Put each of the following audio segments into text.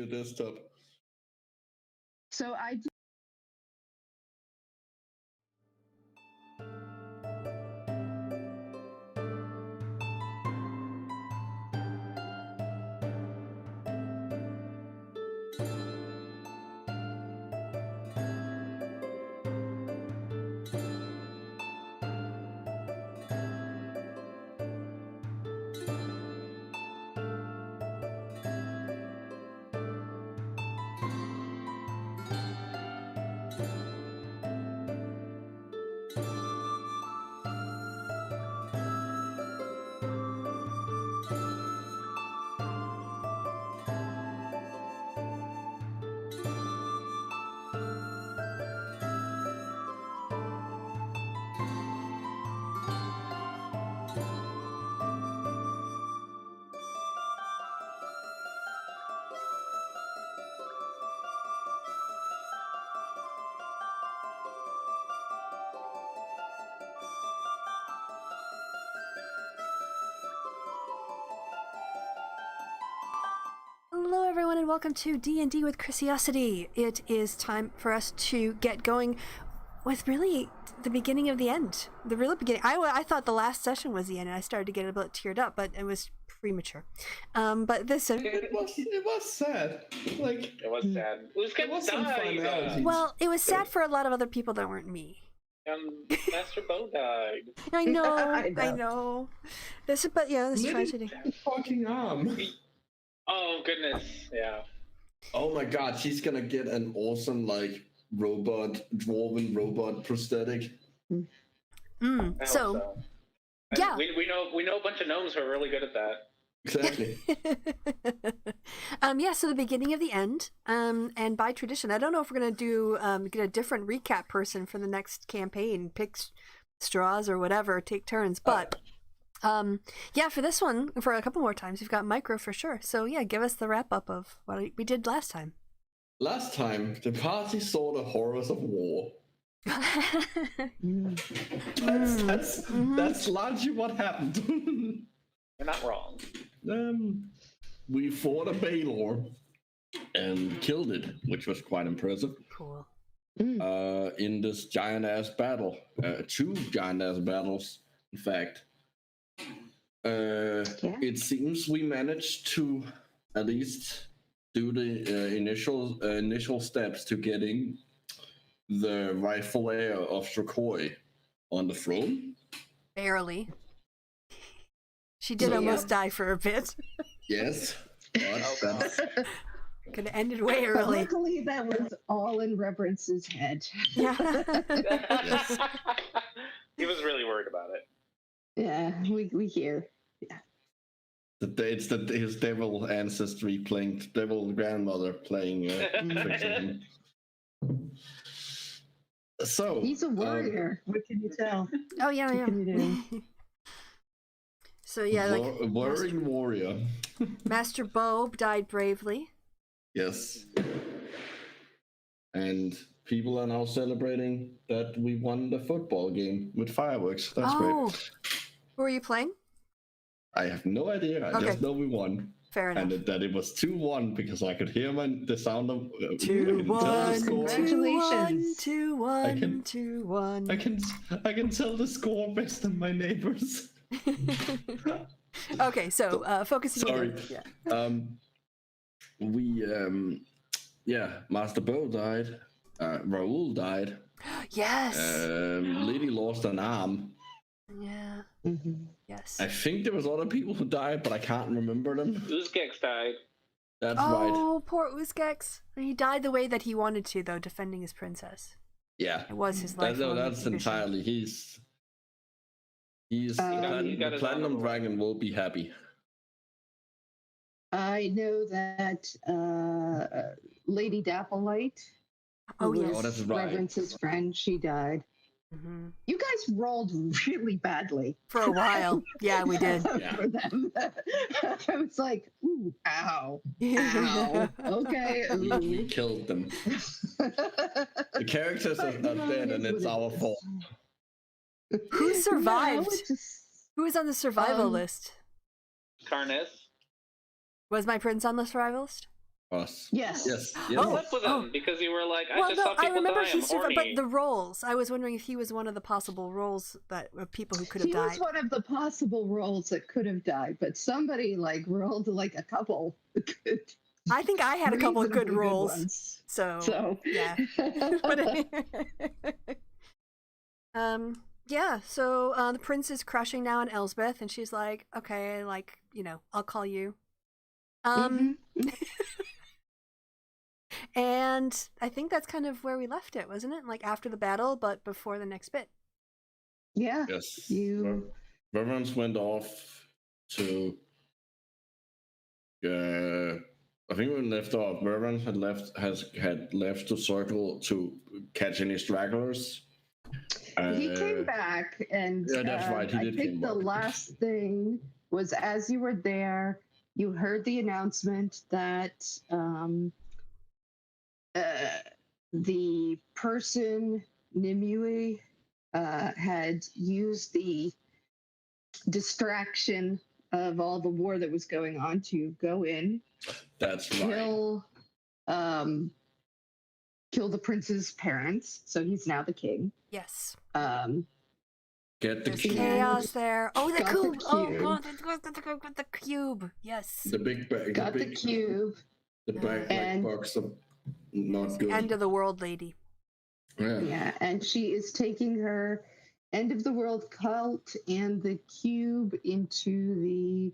desktop. So I do. Hello everyone and welcome to D&D with Chrisiousity. It is time for us to get going with really the beginning of the end. The real beginning. I thought the last session was the end and I started to get a bit teared up, but it was premature. But this... It was sad. Like, it was sad. There was some finality. Well, it was sad for a lot of other people that weren't me. Master Bo died. I know, I know. This is, but yeah, this is tragedy. Fucking arm. Oh goodness, yeah. Oh my god, she's gonna get an awesome like dwarven robot prosthetic. So yeah, we know a bunch of gnomes who are really good at that. Exactly. Yeah, so the beginning of the end, and by tradition, I don't know if we're gonna do get a different recap person for the next campaign, pick straws or whatever, take turns, but yeah, for this one, for a couple more times, we've got Micro for sure. So yeah, give us the wrap up of what we did last time. Last time, the party saw the horrors of war. That's largely what happened. You're not wrong. We fought a Baylor and killed it, which was quite impressive. Cool. In this giant ass battle, 2 giant ass battles, in fact. It seems we managed to at least do the initial steps to getting the rightful heir of Strakoi on the throne. Barely. She did almost die for a bit. Yes. But could have ended way early. Luckily, that was all in Reverence's head. Yeah. He was really worried about it. Yeah, we hear. Yeah. It's his devil ancestry playing, devil grandmother playing. So he's a warrior. What can you tell? Oh yeah, what can you do? So yeah, like warring warrior. Master Bo died bravely. Yes. And people are now celebrating that we won the football game with fireworks. That's great. Who are you playing? I have no idea. I just know we won. Fair enough. And that it was 2-1 because I could hear the sound of 2-1. Congratulations. 2-1. 2-1. I can tell the score based on my neighbors. Okay, so focusing. Sorry. Master Bo died. Raoul died. Yes. Lady lost an arm. Yeah. Yes. I think there was other people who died, but I can't remember them. Uzgex died. That's right. Oh, poor Uzgex. He died the way that he wanted to, though, defending his princess. Yeah. It was his life. That's entirely. He's the Platinum Dragon will be happy. I know that Lady Dapplelight, that's right. Reverence's friend, she died. You guys rolled really badly for a while. Yeah, we did. For them. I was like, ooh, ow, ow. Okay. We killed them. The characters are not dead, and it's our fault. Who survived? Who was on the survival list? Karnes. Was my prince on the survival list? Us. Yes. Yes. You Yes. slept with him because you were like, I Well, just no, saw I people remember die. I'm he survived, horny. but the roles. I was wondering if he was one of the possible roles that of people who could have He died. was one of the possible roles that could have died, but somebody like rolled like a couple good, I think I had a couple of good reasonably roles. ones. So yeah. But anyway. Yeah, so the prince is crushing now on Elsbeth, and she's like, okay, like, I'll call you. Mhm. And I think that's kind of where we left it, wasn't it? Like after the battle, but before the next bit. Yeah. Yes. You. Reverence went off to. I think we left off. Reverence had left to circle to catch any stragglers. He came back, and Yeah, that's right. He I did think came the back. last thing was as you were there, you heard the announcement that the person Nimue had used the distraction of all the war that was going on to go in, That's right. kill the prince's parents. So he's now the king. Yes. Get the There's cube. chaos there. Oh, the Got the cube. Oh cube. god, the cube. Yes. The big bag. Got the cube. The black And- box of not good. End of the world lady. Yeah. Yeah, and she is taking her end of the world cult and the cube into the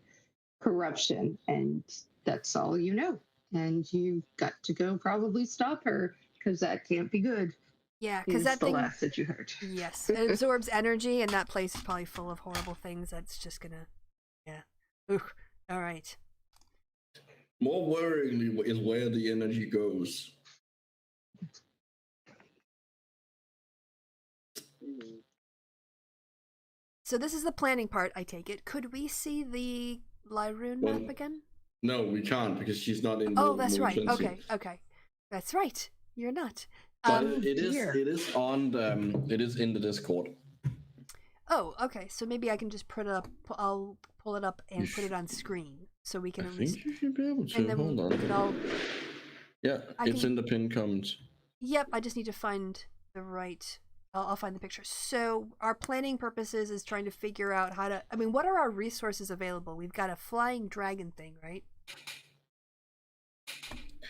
corruption, and that's all you know. And you got to go probably stop her because that can't be good. Yeah, because Is that the thing. last that you heard. Yes, it absorbs energy, and that place is probably full of horrible things. That's just gonna. Yeah. Ooh. All right. More worryingly is where the energy goes. So this is the planning part, I take it. Could we see the Lirune Well, map again? No, we can't because she's not in. Oh, that's right. Motion Okay. That's right. You're not. But it is. dear. It is on the. It is in the Discord. Oh, okay. So maybe I can just put it up. I'll pull it up and You put it on screen so we can I at least. think you should be able to. And then Hold we on. can all. Yeah, I it's can- in the pin comments. Yep. I just need to find the right. I'll find the picture. So our planning purposes is trying to figure out how to. I mean, what are our resources available? We've got a flying dragon thing, right?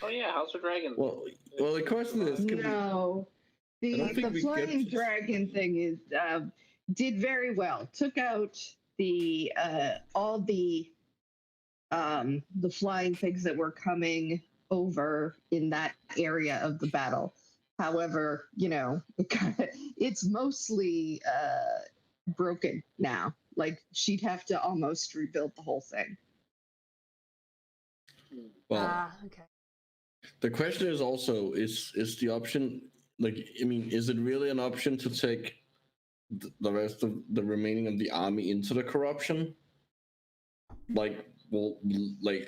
Oh yeah, House of Dragon. Well, the question is, can No, I don't think the we flying get- dragon thing is did very well. Took out the all the flying things that were coming over in that area of the battle. However, it's mostly broken now. Like she'd have to almost rebuild the whole thing. well, Okay. the question is also is the option like is it really an option to take the rest of the remaining of the army into the corruption? Like, well, like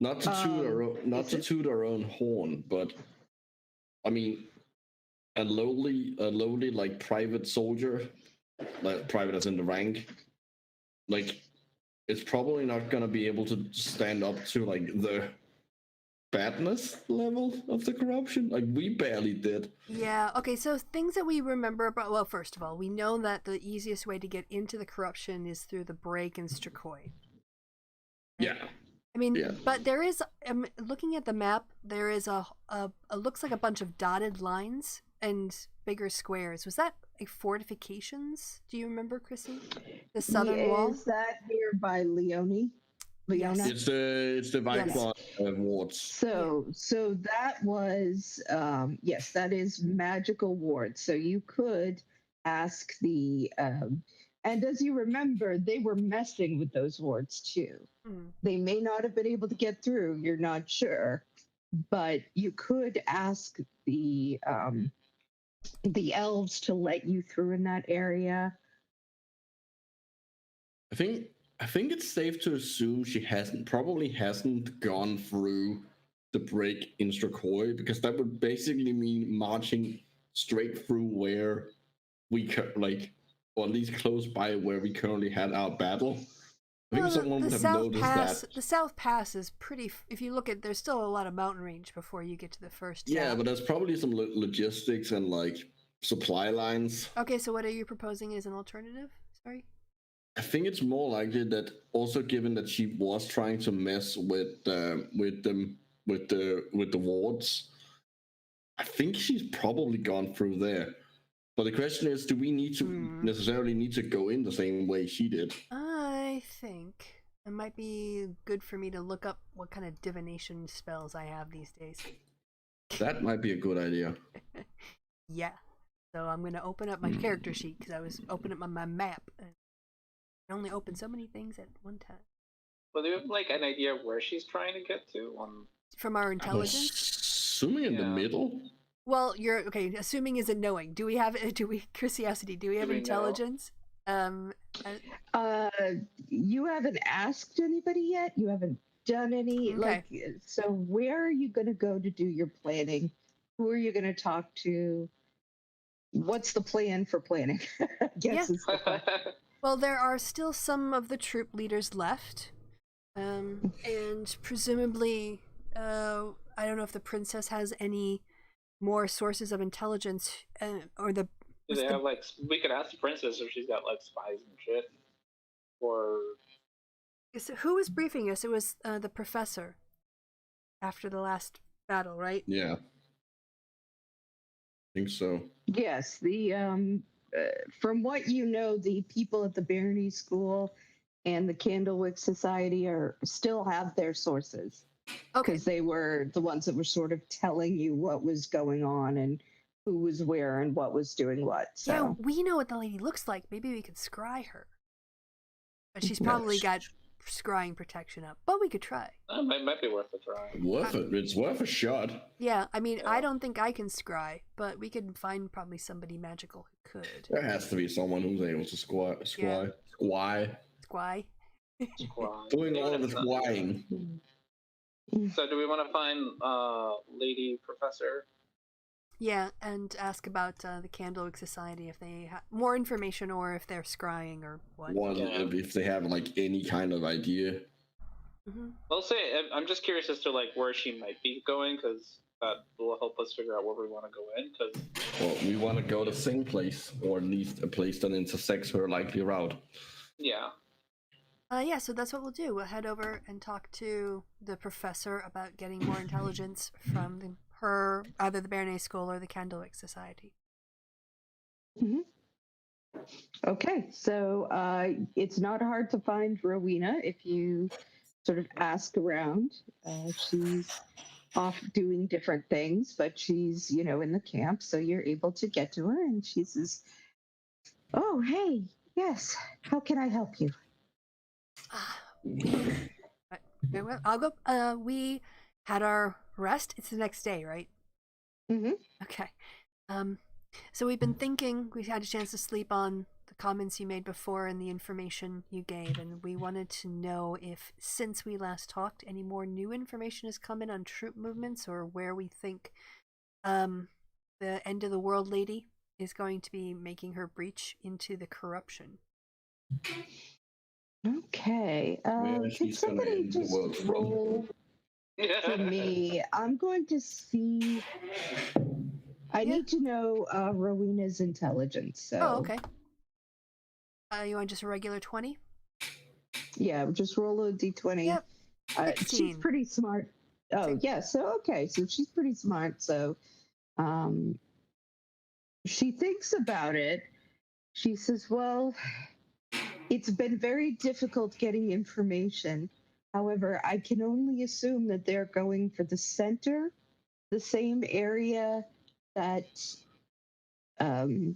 not to toot our own horn, but I mean, a lowly like private soldier, like private as in the rank, like it's probably not gonna be able to stand up to like the badness level of the corruption. Like we barely did. Yeah, okay, so things that we remember about, well, first of all, we know that the easiest way to get into the corruption is through the break in Strakoi. Yeah. I mean, Yeah. but there is, looking at the map, there is a looks like a bunch of dotted lines and bigger squares. Was that like fortifications? Do you remember, Chrissy? The southern wall? Is that here by Leona? Yes. It's the Vicron wards. So that was yes, that is magical ward. So you could ask the and as you remember, they were messing with those wards too. They may not have been able to get through, you're not sure, but you could ask the elves to let you through in that area. I think it's safe to assume she probably hasn't gone through the break in Strakoi, because that would basically mean marching straight through where we or at least close by where we currently had our battle. I think Well, someone would have noticed that. The South Pass is pretty. If you look at, there's still a lot of mountain range before you get to the first. Yeah, but there's probably some logistics and like supply lines. Okay, so what are you proposing as an alternative? Sorry. I think it's more likely that also given that she was trying to mess with the wards, I think she's probably gone through there. But the question is, do we need to necessarily need to go in the same way she did? I think it might be good for me to look up what kind of divination spells I have these days. That might be a good idea. Yeah. So I'm going to open up my character sheet because I was opening up my map. And I can only open so many things at one time. Well, do you have like an idea of where she's trying to get to? From our intelligence? Assuming in the middle. Well, you're okay. Assuming isn't knowing. Do we Chrisiousity? Do we have intelligence? You haven't asked anybody yet. You haven't done any so where are you going to go to do your planning? Who are you going to talk to? What's the plan for planning? I guess is the question. Well, there are still some of the troop leaders left, and presumably, I don't know if the princess has any more sources of intelligence, or the. Do they have like? We could ask the princess if she's got like spies and shit, or. Who was briefing us? It was the professor. After the last battle, right? Yeah. I think so. Yes, the from what you know, the people at the Barony School and the Candlewick Society still have their sources. Okay. Because they were the ones that were sort of telling you what was going on and who was where and what was doing what. So. Yeah, we know what the lady looks like. Maybe we could scry her. But she's probably got scrying protection up. But we could try. It might be worth a try. Worth it. It's worth a shot. Yeah, I mean, I don't think I can scry, but we could find probably somebody magical who could. There has to be someone who's able to scry. Squy. Doing all of the squying. So do we want to find Lady Professor? Yeah, and ask about the Candlewick Society if they have more information or if they're scrying or what. If they have like any kind of idea. Mm-hmm. I'll say I'm just curious as to like where she might be going because that will help us figure out where we want to go in. Well, we want to go to the same place, or at least a place that intersects her likely route. Yeah. Yeah, so that's what we'll do. We'll head over and talk to the professor about getting more intelligence from either the Barony School or the Candlewick Society. Mm-hmm. Okay, so it's not hard to find Rowena if you sort of ask around. She's off doing different things, but she's, in the camp, so you're able to get to her, and she says, "Oh, hey, yes, how can I help you?" I'll go. We had our rest. It's the next day, right? Mm-hmm. Okay. So we've been thinking. We had a chance to sleep on the comments you made before and the information you gave, and we wanted to know if, since we last talked, any more new information has come in on troop movements or where we think the end of the world lady is going to be making her breach into the corruption. Okay. Can somebody just roll for me? I'm going to see. I need to know Rowena's intelligence. So. Oh, okay. You want just a regular 20? Yeah, just roll a d20. Yep. 16. She's pretty smart. Oh, yeah. So, okay. So she's pretty smart. So she thinks about it. She says, well, it's been very difficult getting information. However, I can only assume that they're going for the center, the same area that the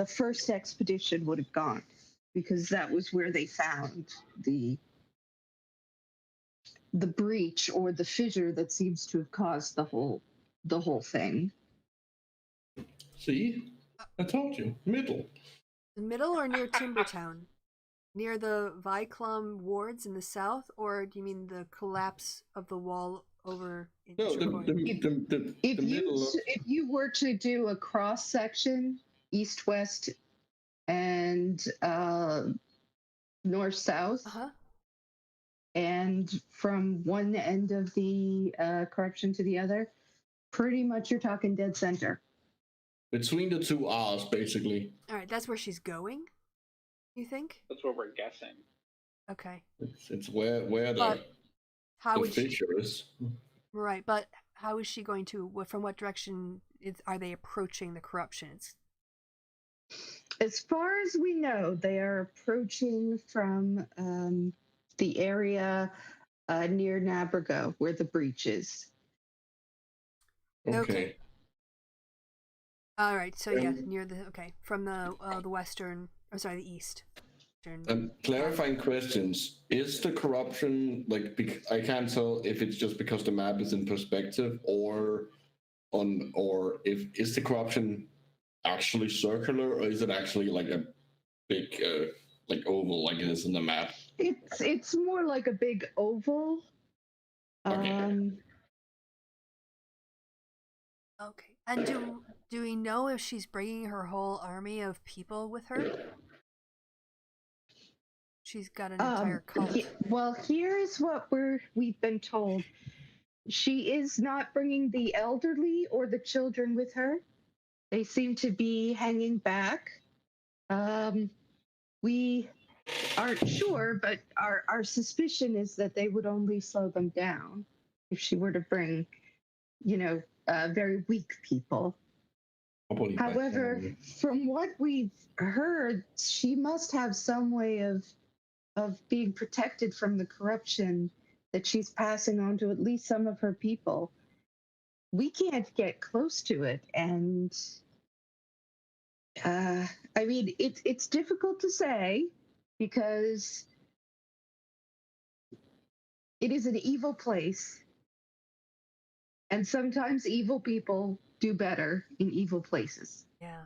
first expedition would have gone, because that was where they found the breach or the fissure that seems to have caused the whole thing. See, I told you, middle. The middle or near Timbertown? Near the Viclum wards in the south, or do you mean the collapse of the wall over in the middle. If you were to do a cross section, east-west, and north south, Uh-huh. and from one end of the corruption to the other, pretty much you're talking dead center. Between the two R's, basically. All right, that's where she's going, you think? That's what we're guessing. Okay. It's where the, But how the would she, fissure is. right, but how is she going to, from what direction are they approaching the corruptions? As far as we know, they are approaching from the area near Nabrago, where the breach is. Okay. All right, so yeah, Um, near the, okay, from the western, I'm sorry, the east. Clarifying questions. Is the corruption, like, I can't tell if it's just because the map is in perspective or if is the corruption actually circular or is it actually like a big like oval like it is in the map? It's more like a big oval. Okay. Okay. And do we know if she's bringing her whole army of people with her? She's got an entire cult. Well, here's what we've been told. She is not bringing the elderly or the children with her. They seem to be hanging back. We aren't sure, but our suspicion is that they would only slow them down if she were to bring, very weak people. However, from what we've heard, she must have some way of being protected from the corruption that she's passing on to at least some of her people. We can't get close to it, and I mean, it's difficult to say because it is an evil place, and sometimes evil people do better in evil places. Yeah.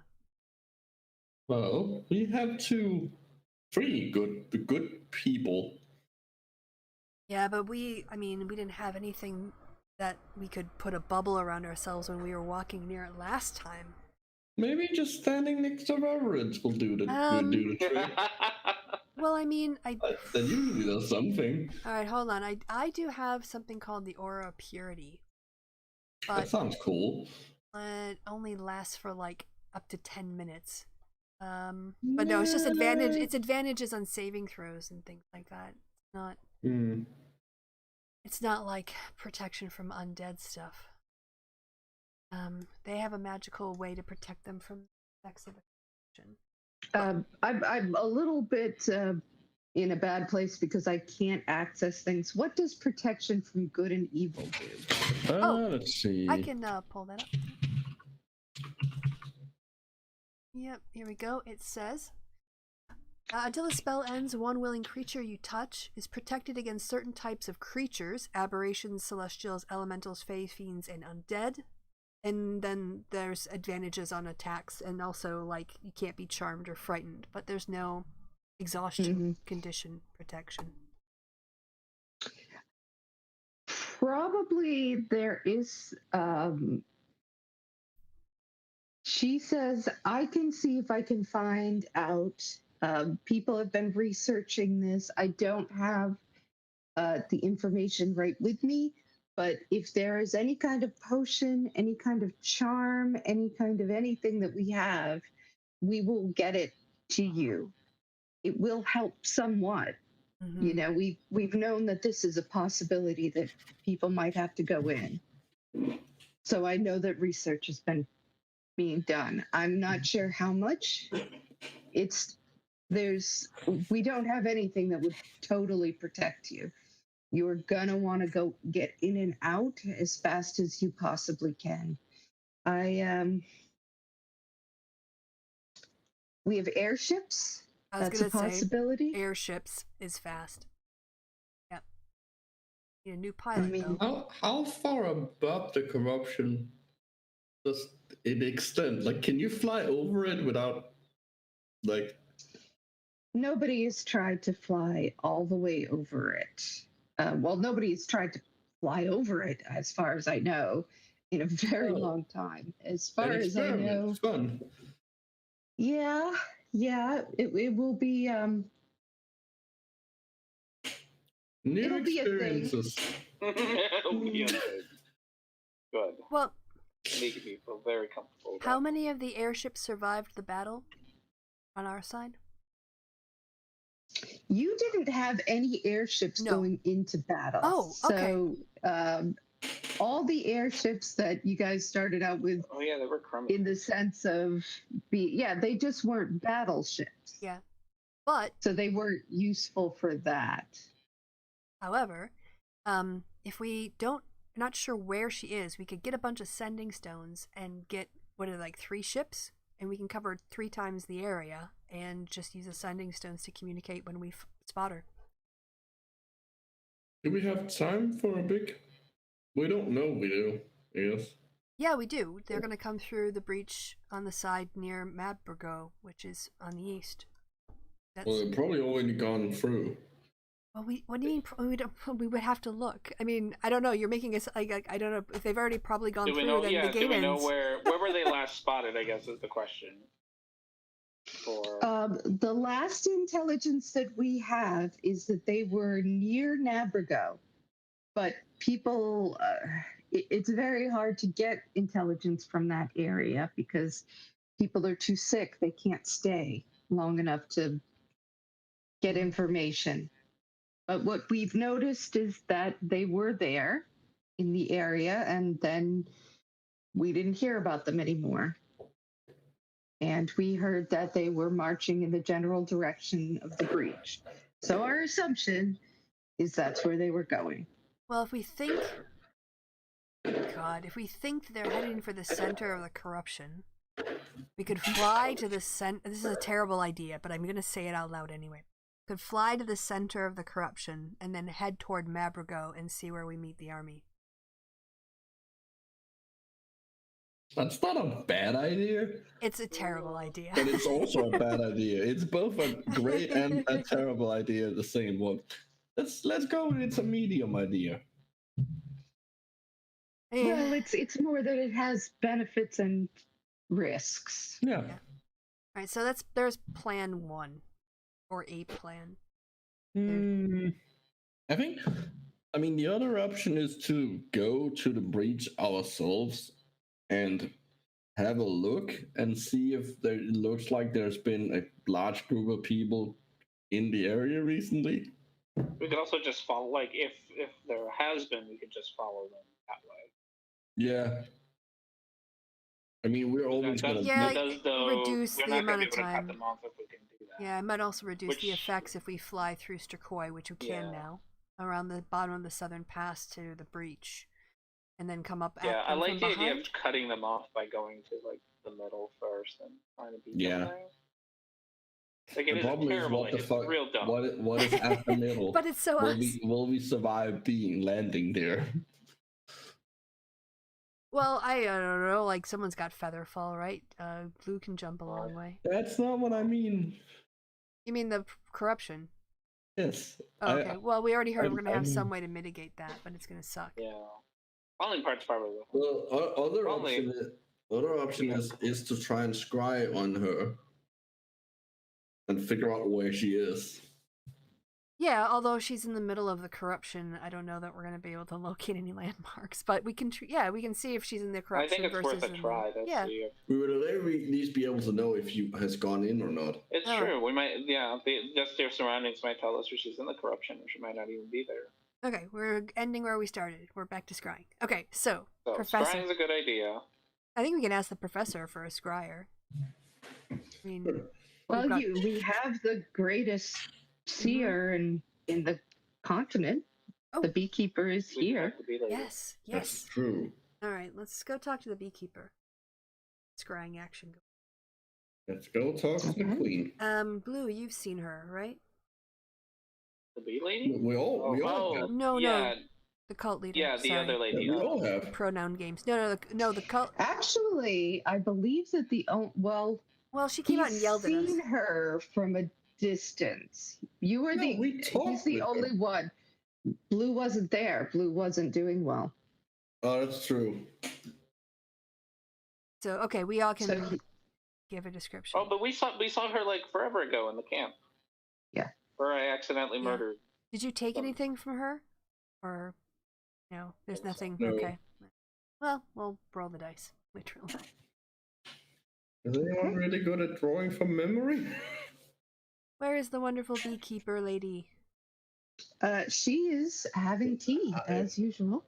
Well, we have three good people. Yeah, but we didn't have anything that we could put a bubble around ourselves when we were walking near it last time. Maybe just standing next to Reverence will do the trick. Well, I mean, that usually does something. All right, hold on. I do have something called the Aura of Purity. But that sounds cool. It only lasts for like up to 10 minutes. But no, it's just advantage. It's advantages on saving throws and things like that. It's not. It's not like protection from undead stuff. They have a magical way to protect them from the effects of the I'm a little bit in a bad place because I can't access things. What does protection from good and evil do? Let's see. I can pull that up. Yep, here we go. It says, until the spell ends, one willing creature you touch is protected against certain types of creatures, aberrations, celestials, elementals, fae, fiends, and undead. And then there's advantages on attacks, and also, like, you can't be charmed or frightened, but there's no exhaustion condition protection. Probably there is. She says, I can see if I can find out. People have been researching this. I don't have the information right with me, but if there is any kind of potion, any kind of charm, any kind of anything that we have, we will get it to you. It will help somewhat. You know, we've known that this is a possibility that people might have to go in. So I know that research has been being done. I'm not sure how much. We don't have anything that would totally protect you. You're gonna want to go get in and out as fast as you possibly can. We have airships. That's a possibility. Say, airships is fast. Yep. Need a new pilot. Though. How far above the corruption does it extend? Like, can you fly over it without, like? Nobody has tried to fly all the way over it. Well, nobody has tried to fly over it, as far as I know, in a very long time. As far as I know, it's fun. Yeah, it will be. New It'll be a thing. experiences. It'll be okay. Good. Well, Making me feel very comfortable. how many of the airships survived the battle on our side? You didn't have any airships No. going into battle. Oh, okay. So all the airships that you guys started out with, Oh yeah, they were crummy. in the sense of, they just weren't battleships. Yeah. But, So they weren't useful for that. however, if we don't, not sure where she is, we could get a bunch of sending stones and get, 3 ships? And we can cover 3 times the area and just use the sending stones to communicate when we spot her. Do we have time for a big? We don't know. We do. Yes. Yeah, we do. They're going to come through the breach on the side near Madbergo, which is on the east. Well, they've probably already gone through. Well, what do you mean? We would have to look. I mean, I don't know. You're making us like I don't know if they've already probably gone Do we through. know? Then Yeah. the game Do we know ends. where were they last spotted? I guess is the question. For The last intelligence that we have is that they were near Nabrigo, but people, it's very hard to get intelligence from that area because people are too sick. They can't stay long enough to get information. But what we've noticed is that they were there in the area, and then we didn't hear about them anymore. And we heard that they were marching in the general direction of the breach. So our assumption is that's where they were going. Well, if we think, if we think they're heading for the center of the corruption, we could fly to the center. This is a terrible idea, but I'm going to say it out loud anyway. Could fly to the center of the corruption and then head toward Mabrigo and see where we meet the army. That's not a bad idea. It's a terrible idea. But it's also a bad idea. It's both a great and a terrible idea at the same one. Let's go with it's a medium idea. Yeah. Well, it's more that it has benefits and risks. Yeah. All right, so there's plan 1, or a plan. I mean, the other option is to go to the breach ourselves and have a look and see if it looks like there's been a large group of people in the area recently. we could also just follow. Like if there has been, we could just follow them that way. Yeah. I mean, we're always gonna. reduce the amount of Cut time. them off if we can do that. Yeah, it might also reduce the Which- effects if we fly through Sturkoi, which we can Yeah. now, around the bottom of the southern pass to the breach, and then come up at Yeah, I them like from the idea behind. of cutting them off by going to like the middle first and trying to beat Yeah. them there. Like it The is a problem is terrible. what the It's fuck. real dumb. What is at the middle? But it's so us. Will we survive being landing there? Well, I don't know. Like someone's got feather fall, right? Blue can jump a long way. That's not what I mean. You mean the corruption? Yes. Oh, okay. Well, we already heard we're gonna I have mean- some way to mitigate that, but it's gonna suck. Yeah. Falling part's probably the Well, other Probably- option is to try and scry on her and figure out where she is. Yeah, although she's in the middle of the corruption, I don't know that we're gonna be able to locate any landmarks. But we can, we can see if she's in the I corruption think it's versus. worth a try. That's yeah. We would at least be able to know if she has gone in or not. It's Oh. true. We might, just their surroundings might tell us if she's in the corruption, or she might not even be there. Okay, we're ending where we started. We're back to scrying. Okay, so So Professor. scrying's a good idea. I think we can ask the professor for a scryer. I mean, Well, got- we have the greatest seer in the continent. Oh. The beekeeper is We here. have to be there. yes, That's yes. true. All right, let's go talk to the beekeeper. Scrying action. Let's go talk to the Mhm. queen. Blue, you've seen her, right? The bee lady? We all No, no, yeah, the cult leader. yeah, the sorry. other have. lady. We all have. Pronoun games. No, the cult. Actually, I believe that Well, she came out and yelled at us. seen her from a distance. You were No, we he's talked the with only her. one. Blue wasn't there. Blue wasn't doing well. Oh, that's true. So okay, we all can So he- give a description. Oh, but we saw her like forever ago in the camp. Yeah. Where I accidentally Yeah. murdered Did you take anything from her? Or no, there's nothing. No. Okay. Well, we'll roll the dice, literally. Is anyone really good at drawing from memory? Where is the wonderful beekeeper lady? She is having tea as usual.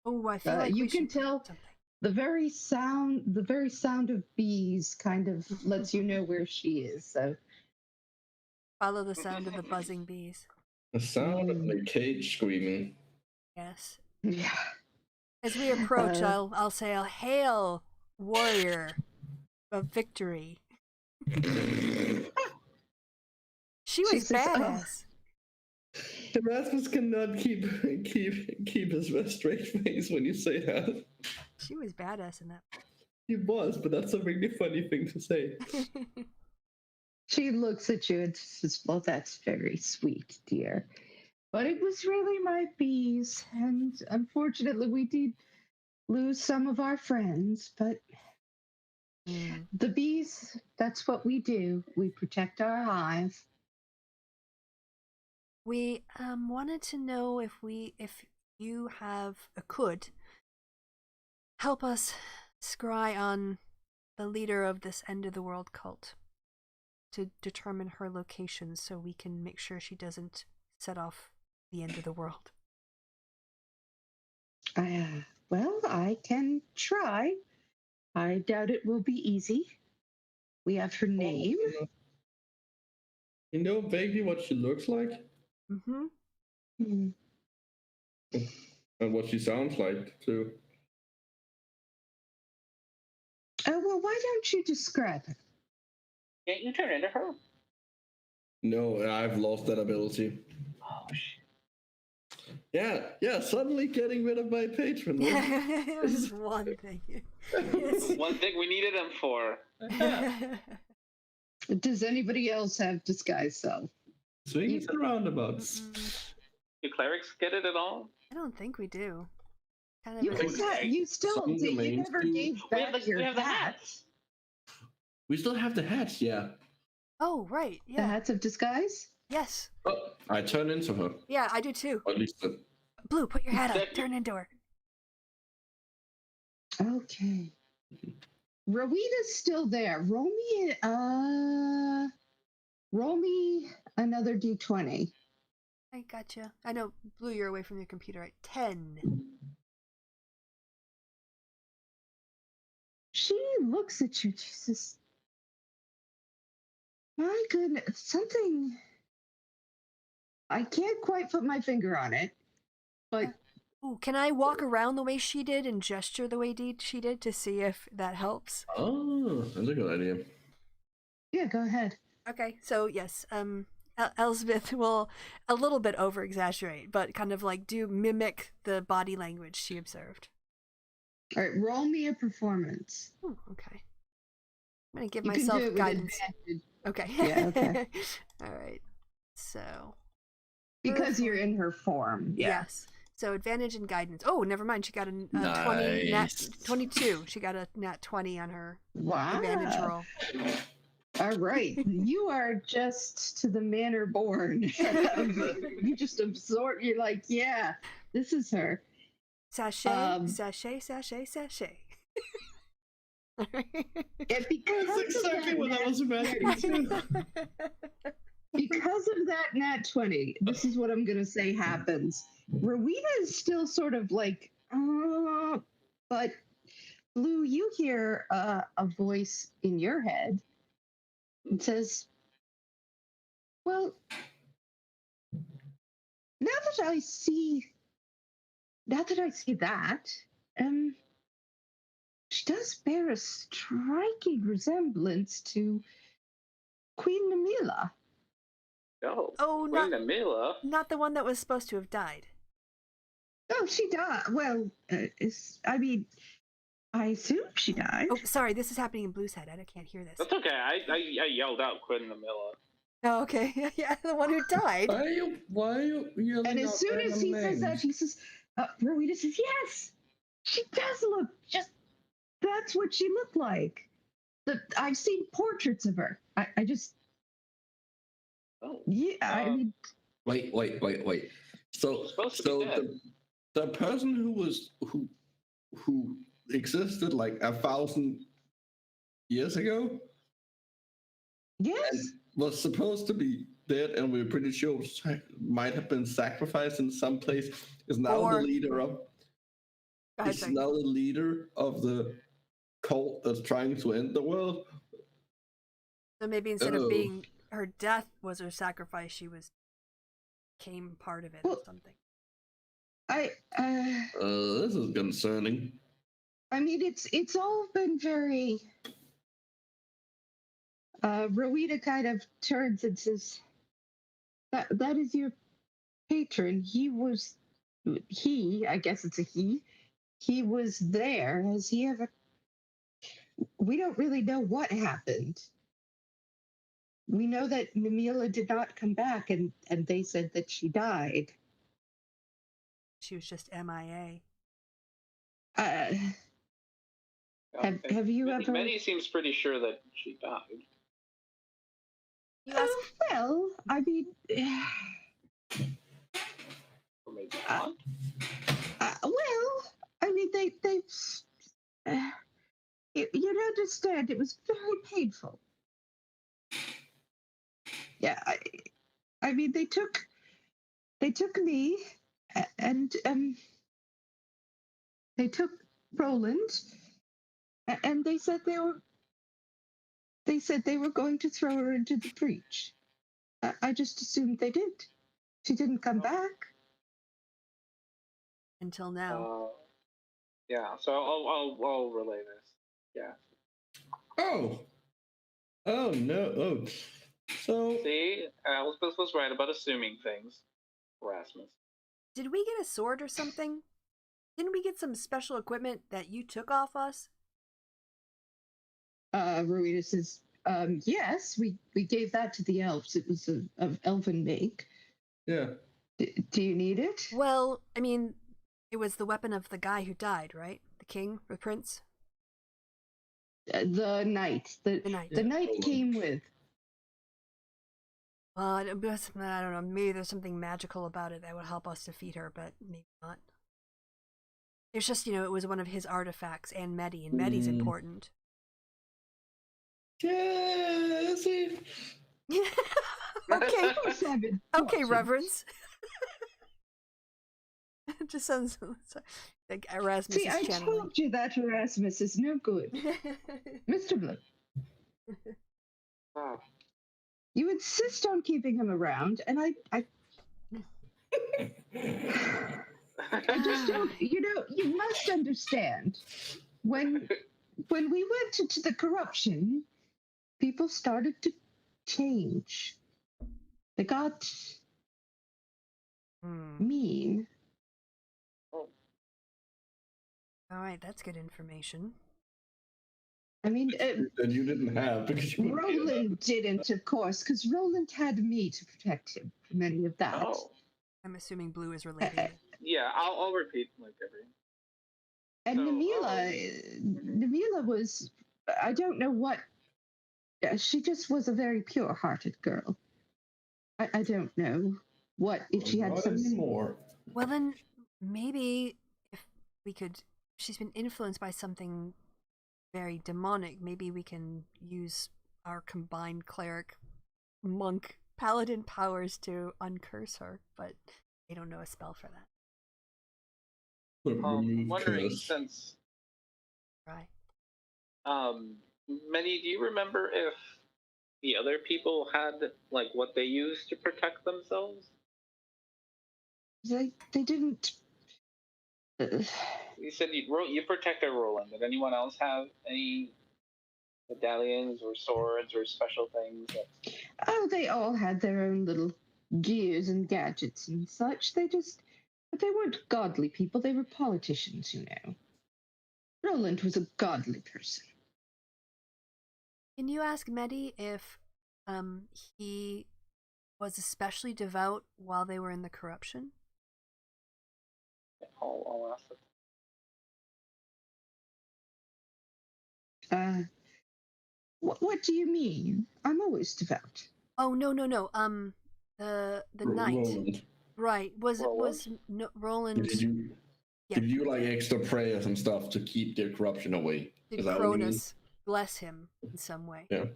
Oh, I feel like you we can should tell something. the very sound of bees kind of lets you know where she is. So Follow the sound of the buzzing bees. The sound of the cage screaming. Yes. yeah. As we approach, I'll say, "Hail, warrior of victory." She was She says, "Oh." badass. Erasmus cannot keep his straight face when you say that. She was badass in that. He was, but that's a really funny thing to say. She looks at you and says, "Well, that's very sweet, dear. But it was really my bees, and unfortunately, we did lose some of our friends. But the bees, that's what we do. We protect our hive." We wanted to know if you could help us scry on the leader of this end of the world cult to determine her location so we can make sure she doesn't set off the end of the world. Well, I can try. I doubt it will be easy. We have her name. You know vaguely what she looks like? Mm-hmm. Hmm. And what she sounds like, too. Oh, well, why don't you describe it? Can't you turn into her? No, I've lost that ability. Oh, shit. Yeah, suddenly getting rid of my patron. It was one thing. One thing we needed him for. Does anybody else have disguise self? Swings and roundabouts. Do clerics get it at all? I don't think we do. Kind of You, a- just had, you still Some did. You domains never do. gave We have back the, your we have the hat. hats. We still have the hats, yeah. Oh, right. The Yeah. hats of disguise? Yes. Oh, I turn into her. Yeah, I do too. Or at least the... Blue, put your hat up. Turn into her. Okay. Roweda's still there. Roll me another d20. I gotcha. I know, Blue, you're away from your computer at 10. She looks at you. She says, "My goodness, something. I can't quite put my finger on it, but Ooh, can I walk around the way she did and gesture the way she did to see if that helps? Oh, that's a good idea. yeah, go ahead." Okay, so yes, Elspeth will a little bit over exaggerate, but kind of like do mimic the body language she observed. All right, roll me a performance. Ooh, okay. I'm gonna give You can myself do it with guidance. advantage. Okay. Yeah, okay. All right. So. Because you're in her form. Yeah. Yes. So advantage and guidance. Oh, never mind. She got a 20, nat Nice. 22. She got a nat 20 on her Wow. advantage roll. All right. You are just to the manner born. You just absorb. You're like, yeah, this is her. Sachet, sachet, sachet, sachet. And because That's exactly what I was imagining too. Because of that nat 20, this is what I'm going to say happens. Rowena is still sort of like, but Blue, you hear a voice in your head. It says, "Well, now that I see that, she does bear a striking resemblance to Queen Namila." Oh, Queen Namila. not the one that was supposed to have died. Oh, she died. Well, I assume she died. Oh, sorry, this is happening in Blue's head. I can't hear this. That's okay. I yelled out Queen Namila. Oh, okay. Yeah, the one who died. Why are you yelling And as out soon as random he says that, names? he says, Rowena says, "Yes, she does look just, that's what she looked like. I've seen portraits of her. I just, Oh. yeah, I mean, Wait. So, Supposed to be so dead. the person who existed like 1,000 years ago Yes. and was supposed to be dead, and we're pretty sure might have been sacrificed in some place, is now Or- the leader of. Go ahead, Is sorry. now the leader of the cult that's trying to end the world. So maybe instead of Oh. being her death was her sacrifice, she became part of it or Well- something. This is concerning. I mean, it's all been very. Rowena kind of turns and says, "That is your patron. I guess it's a he. He was there. Has he ever? We don't really know what happened. We know that Namila did not come back, and they said that she died. She was just MIA. Have you ever? Many seems pretty sure that she died. You ask. Well, I mean, Or maybe not. well, I mean, you'd understand it was very painful. Yeah, I mean, they took me, and they took Roland, and they said they were going to throw her into the breach. I just assumed they did. She didn't come back. Until now. Yeah. So I'll relay this. Yeah. Oh no. Oh, so See, Elspeth was right about assuming things. Erasmus. Did we get a sword or something? Didn't we get some special equipment that you took off us? Rowena says, yes, we gave that to the elves. It was of elven make. yeah. Do you need it? Well, I mean, it was the weapon of the guy who died, right? The king, the prince? The knight. The knight. The knight came with. Well, I don't know. Maybe there's something magical about it that would help us defeat her, but maybe not. It's just, it was one of his artifacts, and Medi, and Medi's important. Yeah. See. Okay. Seven. Okay, Reverence. It just sounds like Erasmus See, is I channeling. told you that Erasmus is no good. Mr. Blood, Oh. you insist on keeping him around, and I just don't. You must understand. When we went into the corruption, people started to change. They got mean. All right, that's good information. I mean, That you didn't have because you Roland didn't, of course, because Roland had me to protect him from any of that. Oh. I'm assuming blue is related. Yeah, I'll repeat like every. And So, Namila was, I don't know what, she just was a very pure-hearted girl. I don't know what, if she had not some. anymore. Well, then maybe if we could, she's been influenced by something very demonic. Maybe we can use our combined cleric, monk, paladin powers to uncurse her, but they don't know a spell for that. Remove wondering curse. since Right. Many, do you remember if the other people had like what they used to protect themselves? They didn't. You said you protected Roland. Did anyone else have any medallions or swords or special things? Oh, they all had their own little gears and gadgets and such. But they weren't godly people. They were politicians, you know. Roland was a godly person. Can you ask Medi if he was especially devout while they were in the corruption? I'll ask it. What do you mean? I'm always devout. Oh, no. The knight. Roland. Right. Was Roland Did you like extra prayers and stuff to keep the corruption away? did Is that what you mean? Cronus bless him in some way? Yeah.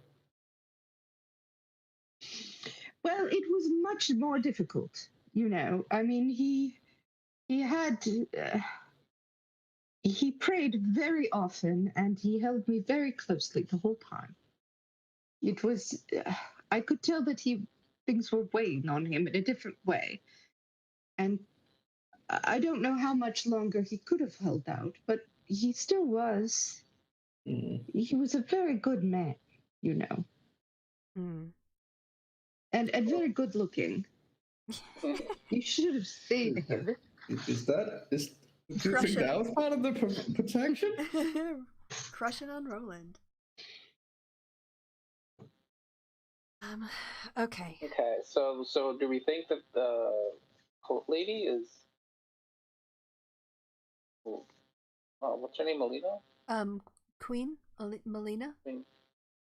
Well, it was much more difficult, I mean, he had he prayed very often, and he held me very closely the whole time. It was I could tell that things were weighing on him in a different way, and I don't know how much longer he could have held out, but he still was. He was a very good man, Mm. and very good looking. You should have seen him. Do you think that was part of the protection? Crushing on Roland. Okay. Okay, so do we think that the cult lady is? Oh, what's her name? Melina? Queen Melina?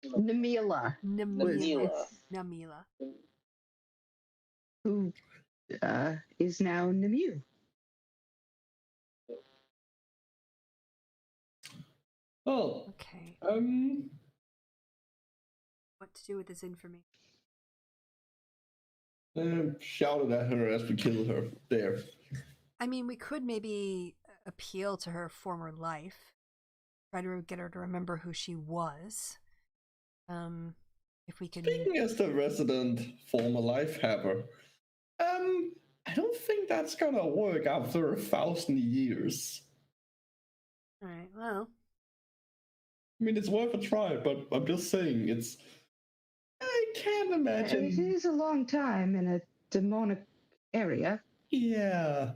Namila. Namila. Who is now Nemu. Oh. Okay. What to do with this information? Shouted at her as we killed her there. I mean, we could maybe appeal to her former life, try to get her to remember who she was. If we can. Speaking as the resident former life haver, I don't think that's gonna work after 1,000 years. All right. Well. I mean, it's worth a try, but I'm just saying I can't imagine. It is a long time in a demonic area. Yeah.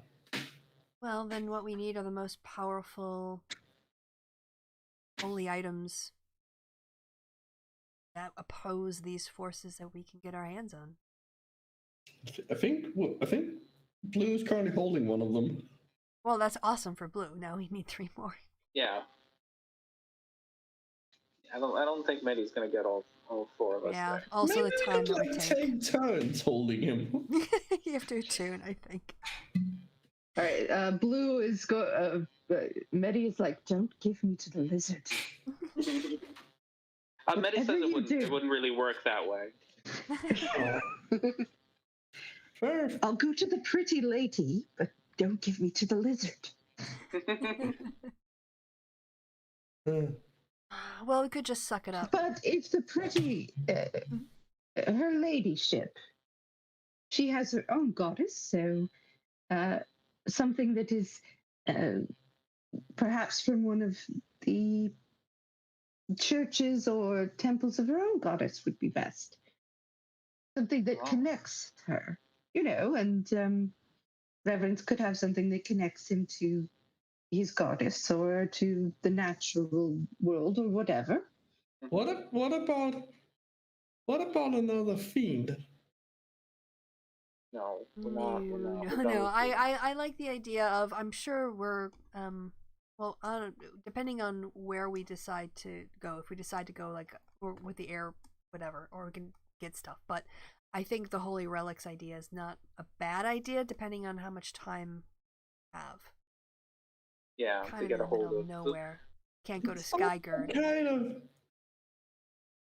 Well, then what we need are the most powerful holy items that oppose these forces that we can get our hands on. I think Blue is currently holding one of them. Well, that's awesome for Blue. Now we need 3 more. Yeah. I don't think Medi's gonna get all 4 of us. Yeah. There. Also, Maybe the time we that could, would take turns holding him. You have to attune, I think. All right, Blue is Medi is like, don't give me to the lizard. Medi says Whatever it wouldn't really work that way. Sure. I'll go to the pretty lady, but don't give me to the lizard. Well, we could just suck it up. But if the pretty, her ladyship, she has her own goddess, so something that is perhaps from one of the churches or temples of her own goddess would be best. Something that connects her, and Reverence could have something that connects him to his goddess or to the natural world or whatever. What about another fiend? No, we're not. No. I like the idea of. I'm sure we're well, depending on where we decide to go. If we decide to go like or with the air, whatever, or we can get stuff. But I think the holy relics idea is not a bad idea, depending on how much time we have. Yeah, Kind to of get in a the hold middle of. of nowhere. Can't go to Skygird.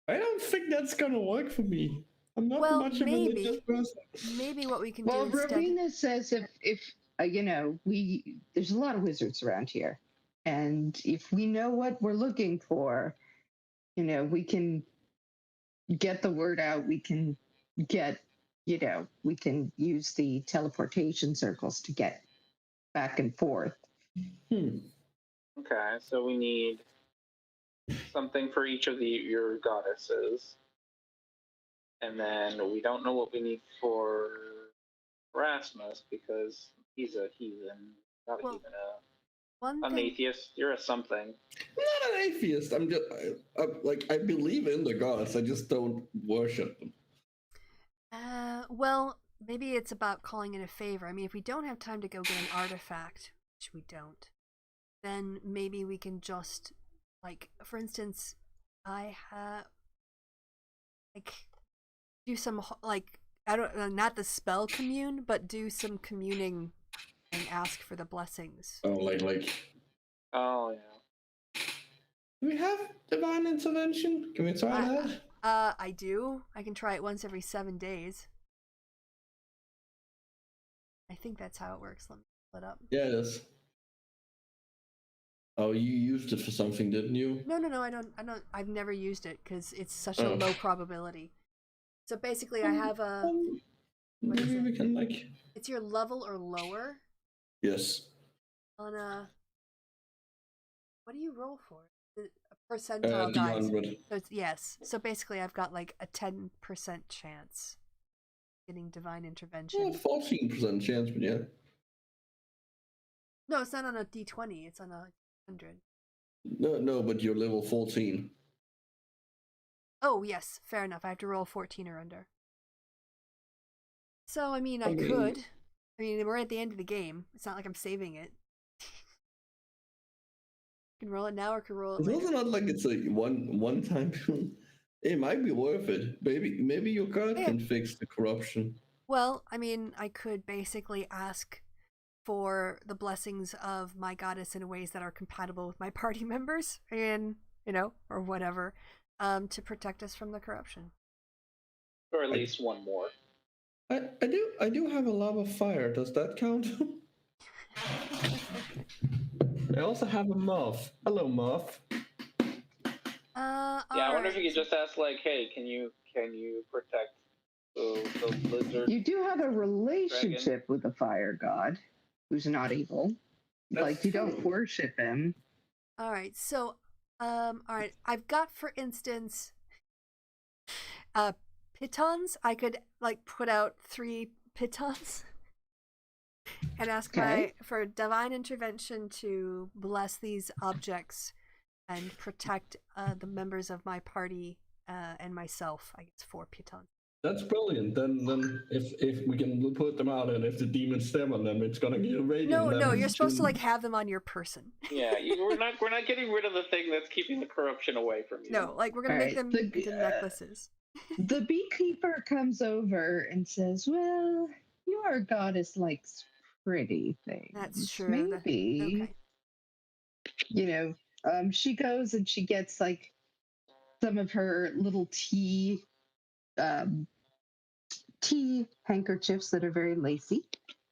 I don't think that's gonna work for me. I'm not much of a religious person. Maybe what we can Well, do instead. Rowena says if there's a lot of wizards around here, and if we know what we're looking for, we can get the word out. We can get, we can use the teleportation circles to get back and forth. Okay, so we need something for each of your goddesses. And then we don't know what we need for Erasmus because he's a heathen. Not a heathen, an atheist. You're a something. I'm not an atheist. I'm just I believe in the gods. I just don't worship them. Well, maybe it's about calling in a favor. I mean, if we don't have time to go get an artifact, which we don't, then maybe we can just, like, for instance, I have, like, do some, like, I don't not the spell commune, but do some communing and ask for the blessings. Oh, like. Oh yeah. Do we have divine intervention? Can we try that? I do. I can try it once every 7 days. I think that's how it works. Let me pull it up. Yeah, it is. Oh, you used it for something, didn't you? No, I don't. I've never used it because it's such a low probability. So basically, I have a. What is Maybe we it? can like. It's your level or lower Yes. on a. What do you roll for? A percentile dice. D100. So it's, yes. So basically, I've got like a 10% chance getting divine intervention. Yeah, 14% chance, but yeah. No, it's not on a D20. It's on a 100. No, but you're level 14. Oh yes, fair enough. I have to roll 14 or under. So I mean, I could. I mean, we're at the end of the game. It's not like I'm saving it. I can roll it now or can roll it It's later. also not like it's a one time. It might be worth it. Maybe your god can fix the corruption. Well, I mean, I could basically ask for the blessings of my goddess in ways that are compatible with my party members, and or whatever, to protect us from the corruption. Or at least one more. I do have a love of fire. Does that count? I also have a moth. Hello, moth. Yeah, I wonder if you could just ask, like, hey, can you protect the lizard? You do have a relationship with a fire god who's not evil. Like, you don't worship him. All right, so, all right, I've got, for instance, pitons. I could like put out 3 pitons and ask for divine intervention to bless these objects and protect the members of my party and myself. I guess 4 pitons. That's brilliant. Then if we can put them out, and if the demons step on them, it's gonna get radiant. No, you're supposed to like have them on your person. Yeah, we're not getting rid of the thing that's keeping the corruption away from you. No, like we're gonna make them into necklaces. The beekeeper comes over and says, "Well, your goddess likes pretty things. That's true. Maybe, Okay. she goes and she gets like some of her little tea handkerchiefs that are very lacy.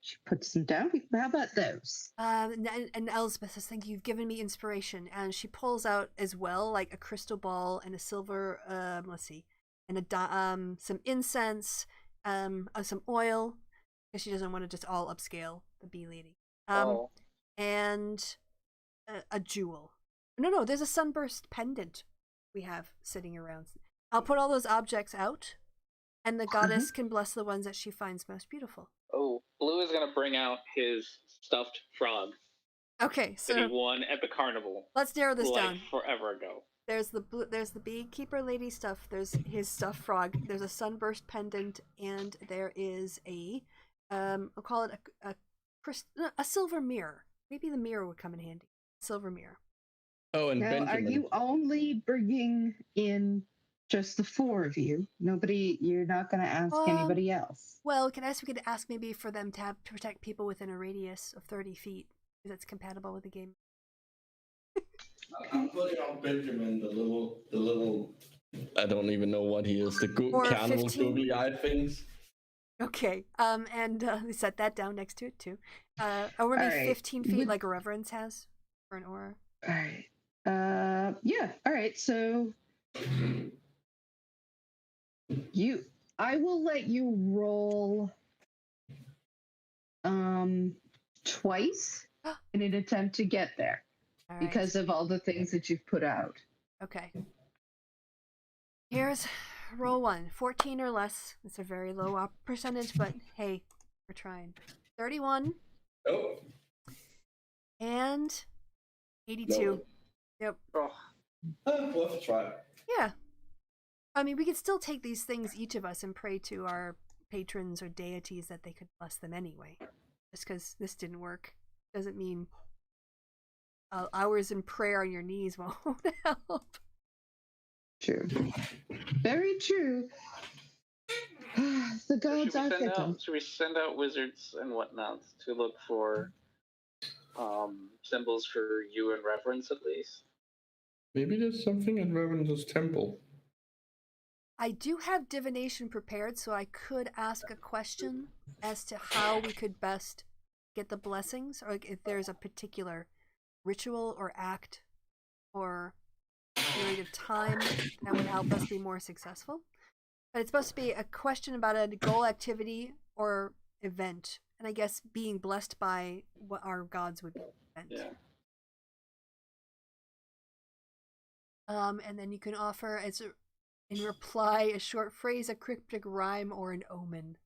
She puts them down. How about those? And Elspeth says, "Thank you. You've given me inspiration." And she pulls out as well, like a crystal ball and a silver. Let's see, and some incense, some oil, because she doesn't want to just all upscale the bee lady. And a jewel. No, there's a sunburst pendant we have sitting around. I'll put all those objects out, and the goddess can bless the ones that she finds most beautiful. Oh, Blue is gonna bring out his stuffed frog. Okay, so that he won at the carnival. Let's narrow this down. Forever ago. There's the beekeeper lady stuff. There's his stuffed frog. There's a sunburst pendant, and there is I'll call it a silver mirror. Maybe the mirror would come in handy. Silver mirror. Oh, and now, Benjamin. Are you only bringing in just the 4 of you? You're not going to ask anybody else. Well, we could ask maybe for them to protect people within a radius of 30 feet, because that's compatible with the game. I'm putting on Benjamin, the little. I don't even know what he is. The carnival 15? googly eye things. Okay. And we set that down next to it too. Or maybe 15 feet, like Reverence has for an aura. All right. Yeah. All right. So I will let you roll twice in an attempt to get there, because of all the things that you've put out. Okay. Here's roll 1. 14 or less. It's a very low percentage, but hey, we're trying. 31. Oh. And 82. No. Yep. Worth a try. Yeah. I mean, we could still take these things, each of us, and pray to our patrons or deities that they could bless them anyway. Just because this didn't work doesn't mean hours in prayer on your knees won't help. True. Very true. The gods are fickle. Should we send out wizards and whatnot to look for symbols for you and reverence at least? Maybe there's something at Revenant's temple. I do have divination prepared, so I could ask a question as to how we could best get the blessings, or like if there's a particular ritual or act or period of time that would help us be more successful. But it's supposed to be a question about a goal, activity, or event, and I guess being blessed by what our gods would be. Yeah. And then you can offer as in reply a short phrase, a cryptic rhyme, or an omen.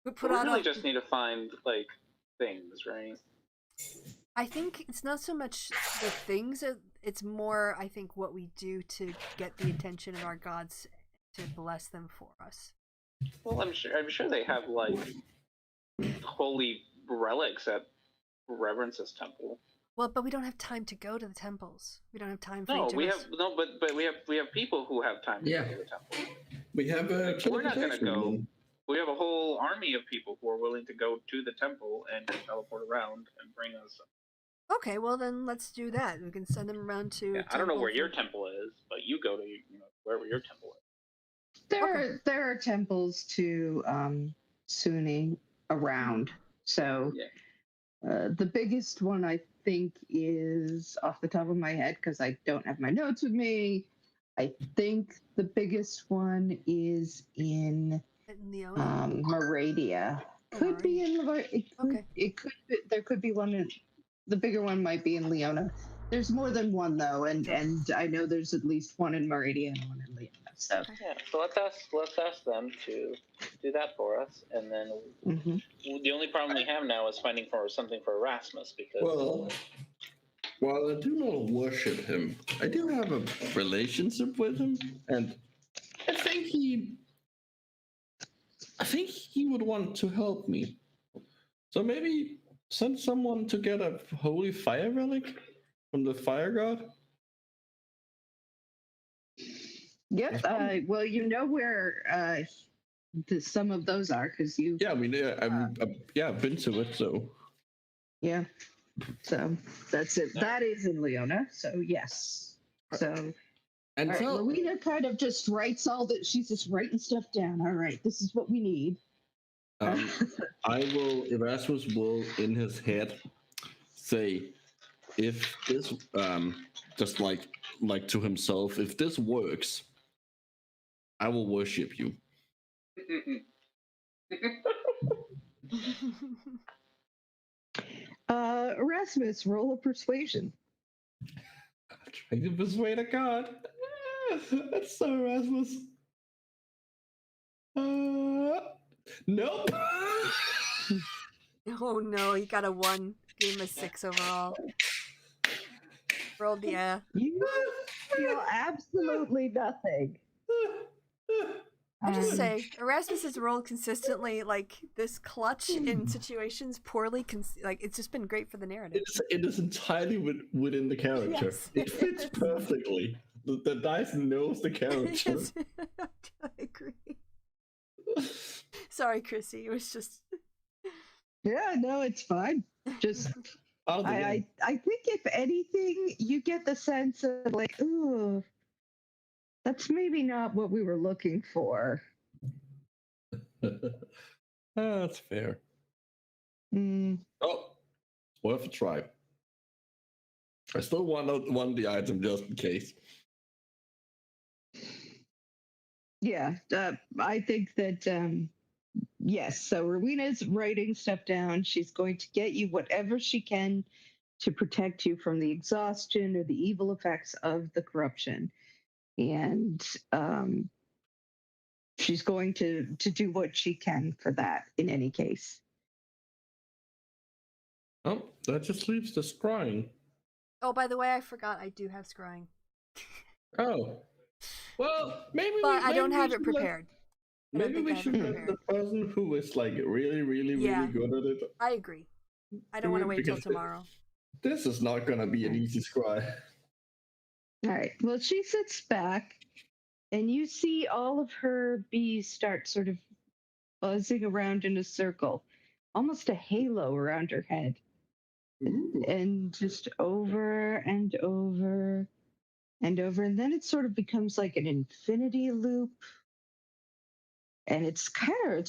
We really just need to find like things, right? I think it's not so much the things; it's more, I think, what we do to get the attention of our gods to bless them for us. Well, I'm sure they have like holy relics at Reverence's temple. Well, but we don't have time to go to the temples. We don't have time for No, each of we us. have no, but we have people who have time to go to the temple. We have a. We're not going to go. We have a whole army of people who are willing to go to the temple and teleport around and bring us. Okay, well then let's do that. We can send them around to. Yeah, I don't know where your temple is, but you go to wherever your temple is. There are temples to Sunni around. So the biggest one I think is off the top of my head because I don't have my notes with me. I think the biggest one is in Moradia. Could be in it could be, there could be one in, the bigger one might be in Leona. There's more than one though, and I know there's at least one in Moradia and one in Leona. So so let's ask them to do that for us, and then the only problem we have now is finding something for Erasmus because. While I do not worship him, I do have a relationship with him, and I think he would want to help me. So maybe send someone to get a holy fire relic from the fire god. Yep. Well, you know where some of those are because you. Yeah, I've been to it. So. Yeah. So that's it. That is in Leona. So yes. So. And all right, Rowena kind of just writes all that. She's just writing stuff down. All right, this is what we need. Erasmus will in his head say, if this just like to himself, if this works, I will worship you. Erasmus, roll a persuasion. Trying to persuade a god. That's so Erasmus. Nope. Oh no, he got a 1. Gave him a 6 overall. Rolled the You feel absolutely nothing. I just say Erasmus has rolled consistently like this clutch in situations poorly. Like it's just been great for the narrative. It is entirely within the character. Yes, it fits perfectly. The dice knows the character. Yes, I agree. Sorry, Chrissy. It was just. Yeah, no, it's fine. Just I think if anything, you get the sense of like, ooh, that's maybe not what we were looking for. That's fair. Mm. Oh, worth a try. I still want the item just in case. Yeah, I think that yes. So Rowena's writing stuff down. She's going to get you whatever she can to protect you from the exhaustion or the evil effects of the corruption. And she's going to do what she can for that in any case. Oh, that just leaves the scrying. Oh, by the way, I forgot I do have scrying. Oh. Well, But I don't have it prepared. Maybe we should let the person who is like really, really, really good at it. I agree. I don't want to wait till tomorrow. This is not going to be an easy scry. All right. Well, she sits back And you see all of her bees start sort of buzzing around in a circle, almost a halo around her head, Ooh. and just over and over and over. And then it sort of becomes like an infinity loop. And it's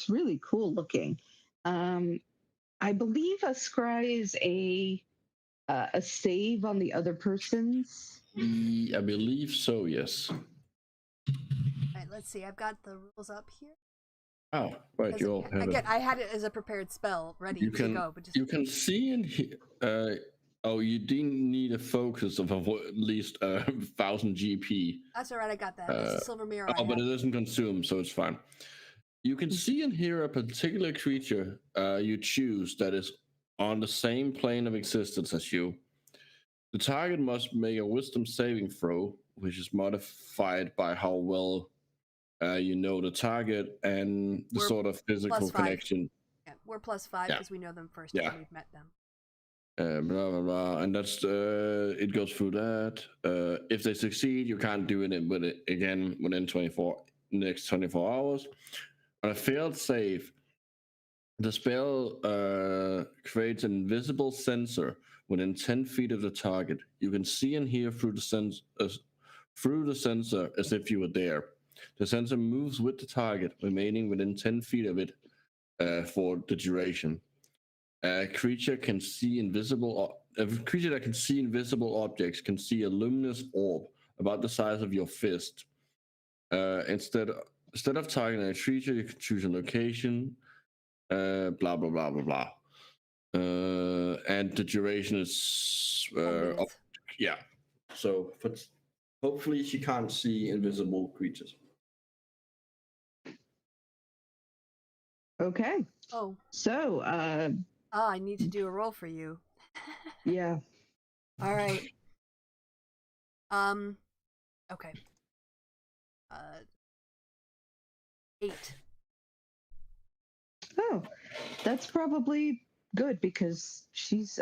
really cool looking. I believe a scry is a save on the other person's. I believe so, yes. All right, let's see. I've got the rules up here. Oh, right, Because you all have again, it. I had it as a prepared spell ready You to go, but just you can see in here. Oh, you didn't need a focus of at least 1,000 GP. that's all right. I got that. That's a silver mirror. Oh, but it doesn't consume, so it's fine. You can see and hear a particular creature you choose that is on the same plane of existence as you. The target must make a wisdom saving throw, which is modified by how well you know the target and the We're sort of physical +5. connection. Yeah, we're +5 because we know them first Yeah. time we've met them. Blah blah blah, and that's it goes through that. If they succeed, you can't do it, but again within next 24 hours. On a failed save, the spell creates an invisible sensor within 10 feet of the target. You can see and hear through the sensor as if you were there. The sensor moves with the target, remaining within 10 feet of it for the duration. A creature that can see invisible objects can see a luminous orb about the size of your fist. Instead of targeting a creature, you can choose a location. Blah blah blah blah blah. And the duration is 10 minutes. yeah. So hopefully she can't see invisible creatures. Okay. Oh, So, I need to do a roll for you. yeah. All right. Okay. 8. Oh, that's probably good because she's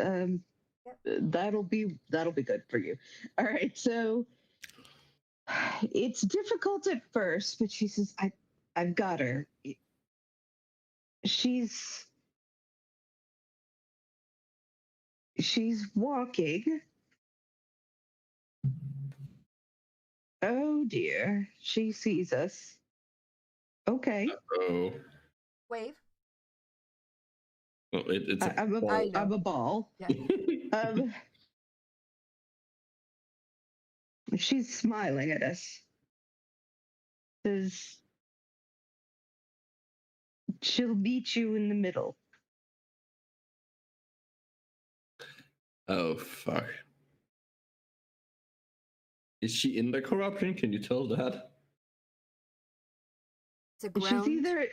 that'll be good for you. All right. So it's difficult at first, but she says, I've got her. She's walking. Oh dear. She sees us. Okay. Oh, Wave. well, it's a I'm ball. I know. I'm a ball. Yeah. She's smiling at us. Says she'll meet you in the middle. Oh fuck. Is she in the corruption? Can you tell that? It's a ground. She's either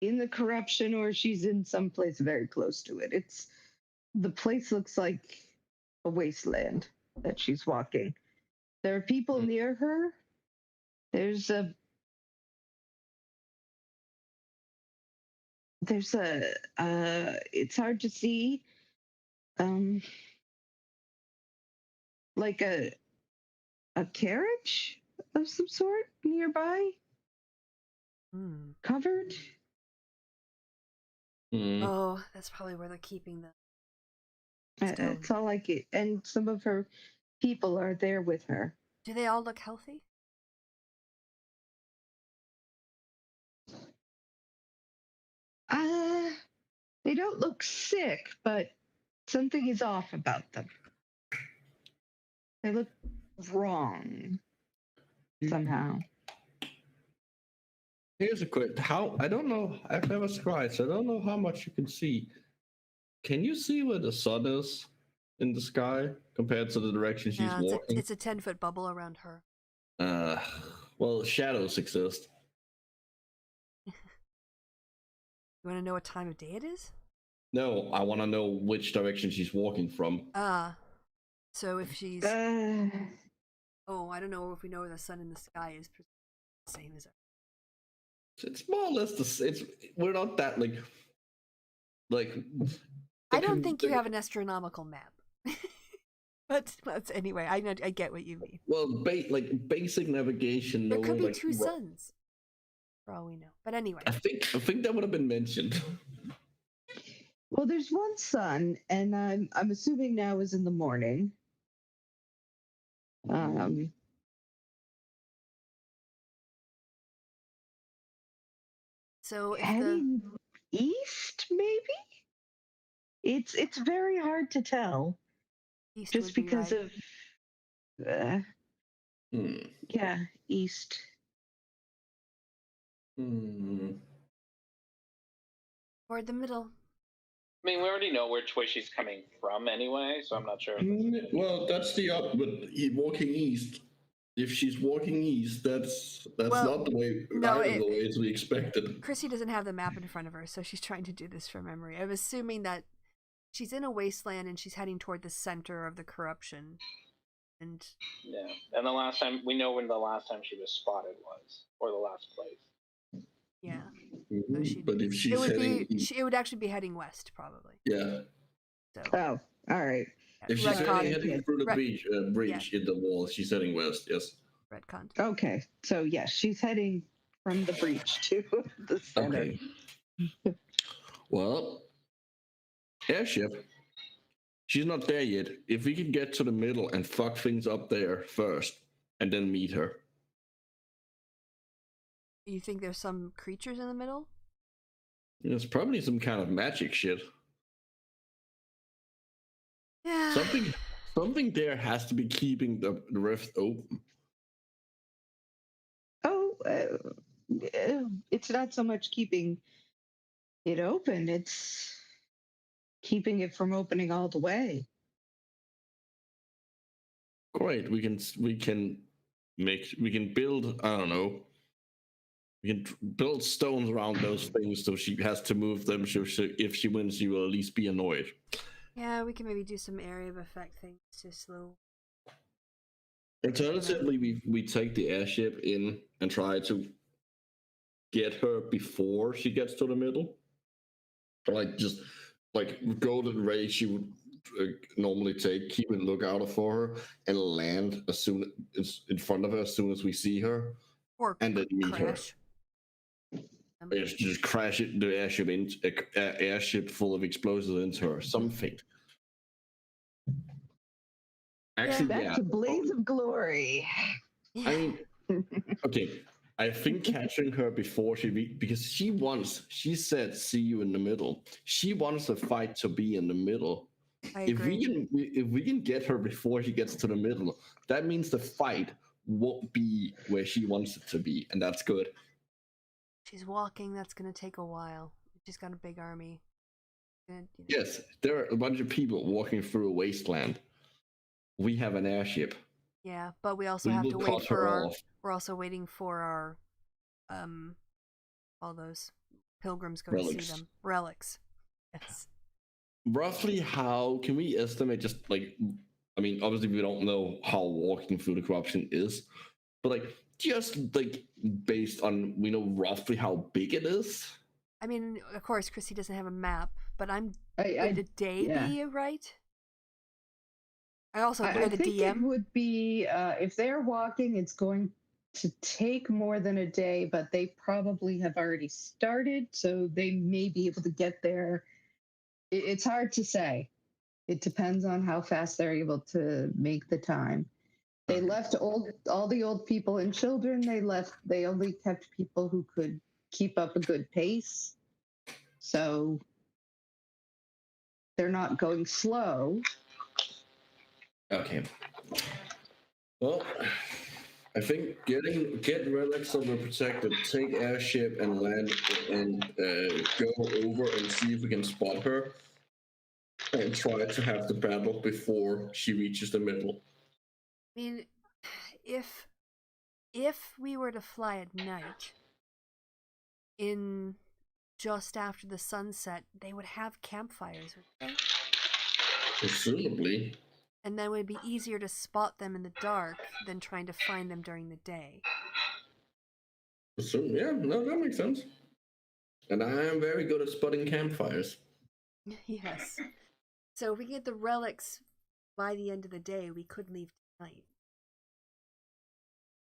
in the corruption or she's in some place very close to it. The place looks like a wasteland that she's walking. There are people near her. There's a it's hard to see. Like a carriage of some sort nearby, covered. Oh, that's probably where they're keeping them. That's all I get. And some of her people are there with her. Do they all look healthy? They don't look sick, but something is off about them. They look wrong somehow. Here's a quick. I don't know. I've never scryed, so I don't know how much you can see. Can you see where the sun is in the sky compared to the direction she's walking? It's a 10-foot bubble around her. Well, shadows exist. You want to know what time of day it is? No, I want to know which direction she's walking from. So if she's oh, I don't know if we know where the sun in the sky is the same as her. It's more or less we're not that like I don't think you have an astronomical map. But anyway, I get what you mean. Well, basic navigation, There could knowing be two suns, for all we know. But anyway, I think that would have been mentioned. Well, there's one sun, and I'm assuming now is in the morning. so if the Heading east, maybe. It's very hard to tell, east just would be because right. of Hmm. yeah, east. Or the middle. I mean, we already know which way she's coming from anyway, so I'm not sure. Well, that's the up. But walking east. If she's walking east, that's Well, not the way. no, either the way to be expected. Chrissy doesn't have the map in front of her, so she's trying to do this from memory. I'm assuming that she's in a wasteland and she's heading toward the center of the corruption. And yeah, and the last time we know when the last time she was spotted was, or the last place. Yeah. Mm-hmm. So But if she's it would heading, it would actually be heading west, probably. yeah. So. Oh, all right. If she's heading through the bridge in the wall, she's heading west. Yes. Retcon. Okay, so yes, she's heading from the breach to the center. Okay. Well, airship. She's not there yet. If we can get to the middle and fuck things up there first, and then meet her. You think there's some creatures in the middle? There's probably some kind of magic shit. Yeah. Something there has to be keeping the rift open. Oh, it's not so much keeping it open; it's keeping it from opening all the way. Great. We can build. I don't know. We can build stones around those things so she has to move them. So if she wins, she will at least be annoyed. Yeah, we can maybe do some area of effect things to slow. Alternatively, we take the airship in and try to get her before she gets to the middle. Just golden ray she would normally take, keep a lookout for her, and land as soon as in front of her as soon as we see her, or and then meet crash. her. Just crash it, the airship into airship full of explosives into her. Something. Actually, That's a blaze of glory. I mean, okay. I think catching her before because she said, "See you in the middle." She wants the fight to be in the middle. If we can get her before she gets to the middle, that means the fight won't be where she wants it to be, and that's good. She's walking. That's gonna take a while. She's got a big army. And, Yes, there are a bunch of people walking through a wasteland. We have an airship. Yeah, but we also have to wait for our. We're also waiting for our, all those pilgrims go to see them. Relics. Yes. Roughly, how can we estimate? Just I mean, obviously we don't know how walking through the corruption is, but just based on we know roughly how big it is. I mean, of course, Chrissy doesn't have a map, but would a day be right? I also I the think DM it would be if they're walking, it's going to take more than a day, but they probably have already started, so they may be able to get there. It's hard to say. It depends on how fast they're able to make the time. They left all the old people and children. They only kept people who could keep up a good pace. So they're not going slow. Okay. Well, I think get relics that were protected, take airship and land and go over and see if we can spot her and try to have the battle before she reaches the middle. I mean, if we were to fly at night in just after the sunset, they would have campfires, would they? Presumably. And then it would be easier to spot them in the dark than trying to find them during the day. Yeah, no, that makes sense. And I am very good at spotting campfires. Yes. So if we get the relics by the end of the day, we could leave tonight.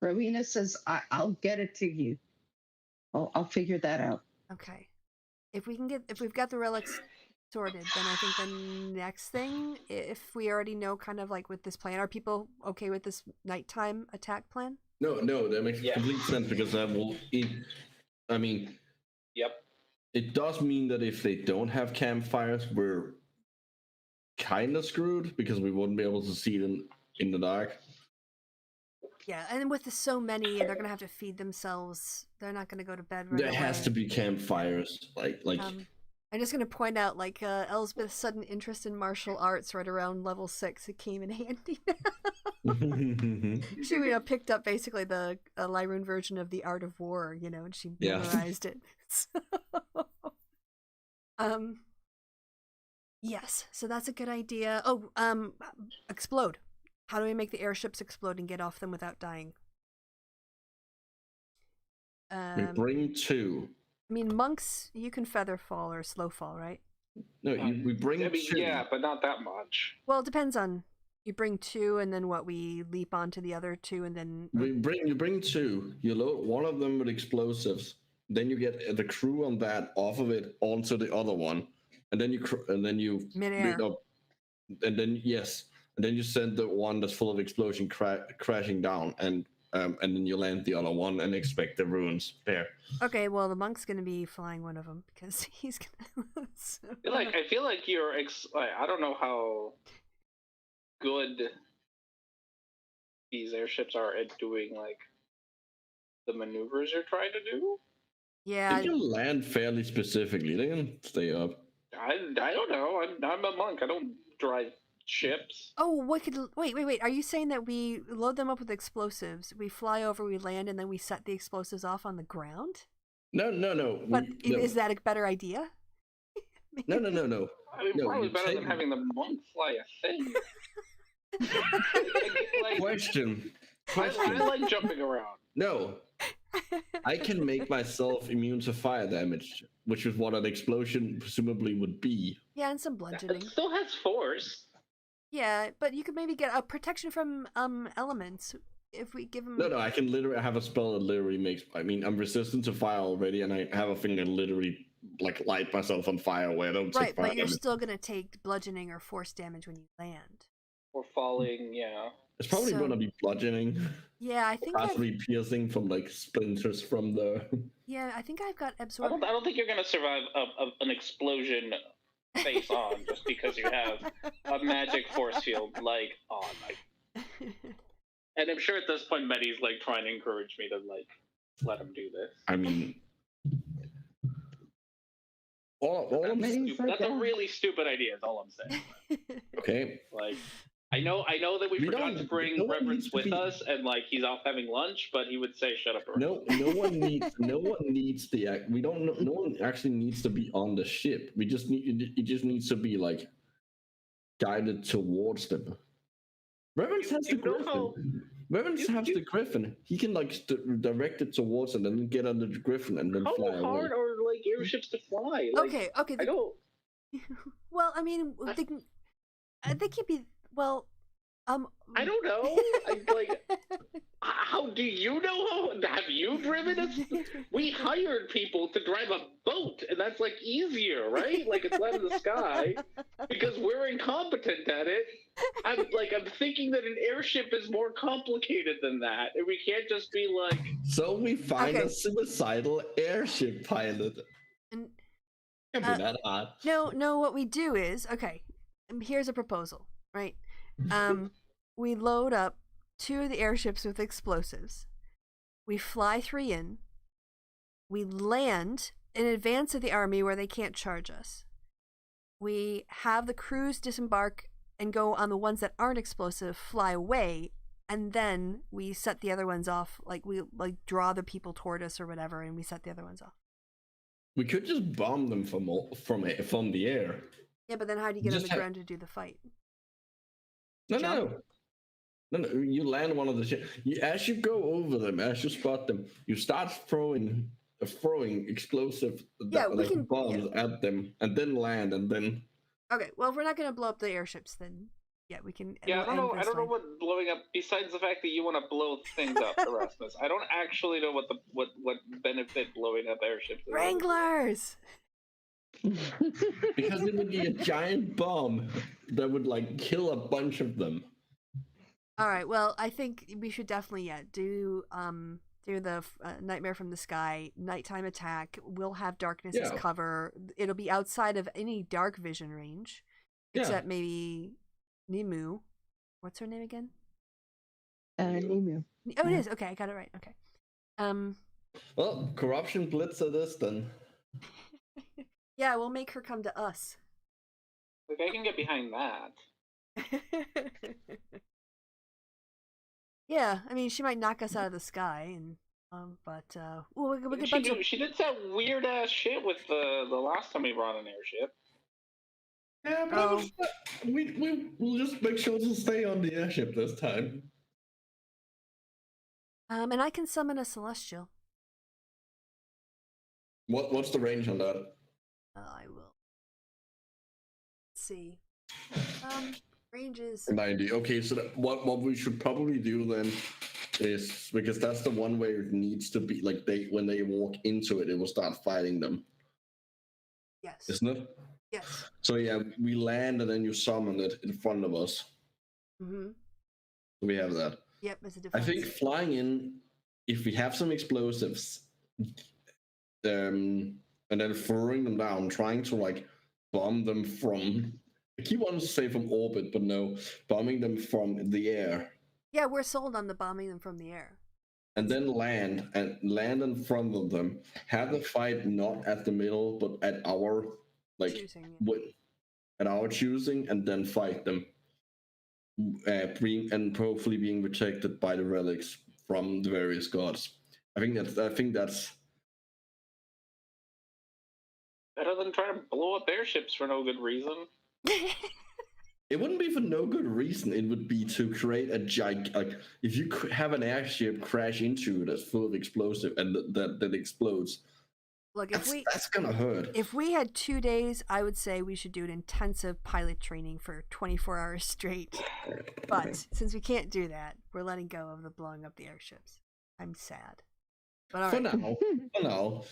Rowena says, I'll get it to you. I'll figure that out. Okay. If we've got the relics sorted, then I think the next thing, if we already know kind of like with this plan, are people okay with this nighttime attack plan? No, that makes complete sense because that will. I mean, Yep. it does mean that if they don't have campfires, we're kind of screwed because we wouldn't be able to see them in the dark. Yeah, and with so many, they're gonna have to feed themselves. They're not gonna go to bed right There away. has to be campfires, like. I'm just gonna point out, like, Elsbeth's sudden interest in martial arts right around level 6. It came in handy. She, picked up basically the Lirune version of the Art of War, and she memorized it. Yes, so that's a good idea. Oh, explode. How do we make the airships explode and get off them without dying? We bring 2. I mean, monks, you can feather fall or slow fall, right? No, we bring 2. Yeah, but not that much. Well, it depends on. You bring 2, and then what? We leap onto the other 2, and then You bring 2. You load one of them with explosives. Then you get the crew on that off of it onto the other one, and then you midair. And then you send the one that's full of explosion crashing down, and then you land the other one and expect the ruins there. Okay, well, the monk's gonna be flying one of them because he's gonna. So... I feel like you're. I don't know how good these airships are at doing like the maneuvers you're trying to do. Yeah, they can land fairly specifically. They can stay up. I don't know. I'm a monk. I don't drive ships. Oh, wait. Are you saying that we load them up with explosives, we fly over, we land, and then we set the explosives off on the ground? No. But is that a better idea? No. I mean, probably better than having the monk fly a thing. Question. I like jumping around. No. I can make myself immune to fire damage, which is what an explosion presumably would be. Yeah, and some bludgeoning. It still has force. Yeah, but you could maybe get a protection from elements if we give them. No, I can literally have a spell that literally makes. I mean, I'm resistant to fire already, and I have a thing that literally light myself on fire where I don't take right, fire but you're damage. Still gonna take bludgeoning or force damage when you land. Or falling, yeah. It's probably gonna be bludgeoning. Yeah, I think possibly piercing from like splinters from the. Yeah, I think I've got absorb. I don't think you're gonna survive an explosion face on just because you have a magic force field on. And I'm sure at this point Medi's trying to encourage me to let him do this. I mean, that's a really stupid idea. Is all I'm saying. Okay. I know that we forgot to bring Reverence with us, and he's off having lunch, but he would say, "Shut up." No one needs the act. We don't. No one actually needs to be on the ship. It just needs to be guided towards them. Reverence has the Griffin. Reverence has the Griffin. He can direct it towards it and then get under the Griffin and then fly away. How hard are airships to fly? Okay. I don't. Well, I mean, they can be. Well, I don't know. How do you know? Have you driven us? We hired people to drive a boat, and that's easier, right? It's not in the sky because we're incompetent at it. I'm thinking that an airship is more complicated than that, and we can't just be So we find a suicidal airship pilot. And, can't be that hard. No. What we do is here's a proposal, right? We load up 2 of the airships with explosives. We fly 3 in. We land in advance of the army where they can't charge us. We have the crews disembark and go on the ones that aren't explosive, fly away, and then we set the other ones off. We draw the people toward us or whatever, and we set the other ones off. We could just bomb them from the air. Yeah, but then how do you get on the ground to do the fight? No. You land one of the ships. As you go over them, as you spot them, you start throwing explosive bombs at them, and then land, and then. Okay, well, if we're not going to blow up the airships, then Yeah, we can. Yeah, I we'll don't know. end I this don't know line. what blowing up. Besides the fact that you want to blow things up, Erasmus, I don't actually know what benefit blowing up airships is. Wranglers. Because it would be a giant bomb that would like kill a bunch of them. All right. Well, I think we should definitely do the Nightmare from the Sky nighttime attack. We'll have darkness as Yeah. cover. It'll be outside of any dark vision range, Yeah. except maybe Nimu. What's her name again? Nemu. Oh, it is. Okay, I got it right. Okay. Well, corruption blitzer this then. Yeah, we'll make her come to us. Like, I can get behind that. Yeah, I mean, she might knock us out of the sky, and but we'll get a bunch of. She did some weird ass shit with the last time we brought an airship. Yeah, but we'll just make sure to stay on the airship this time. And I can summon a celestial. What's the range on that? I will. Let's see. Ranges. 90. Okay, so what we should probably do then is, because that's the one way it needs to be, like when they walk into it, it will start fighting them. Yes. Isn't it? Yes. So yeah, we land and then you summon it in front of us. Mm-hmm. We have that. Yep, as a I defense. think flying in, if we have some explosives, and then throwing them down, trying to like bomb them from, I keep wanting to say from orbit, but no, bombing them from the air. Yeah, we're sold on the bombing them from the air. And then land in front of them. Have the fight not at the middle, but at our Choosing, yeah. at our choosing, and then fight them. And hopefully being protected by the relics from the various gods. I think that's better than trying to blow up airships for no good reason. It wouldn't be for no good reason. It would be to create a if you have an airship crash into it that's full of explosive and that explodes. Look, that's gonna hurt. If we had 2 days, I would say we should do an intensive pilot training for 24 hours straight. But since we can't do that, we're letting go of the blowing up the airships. I'm sad. But all right. For now,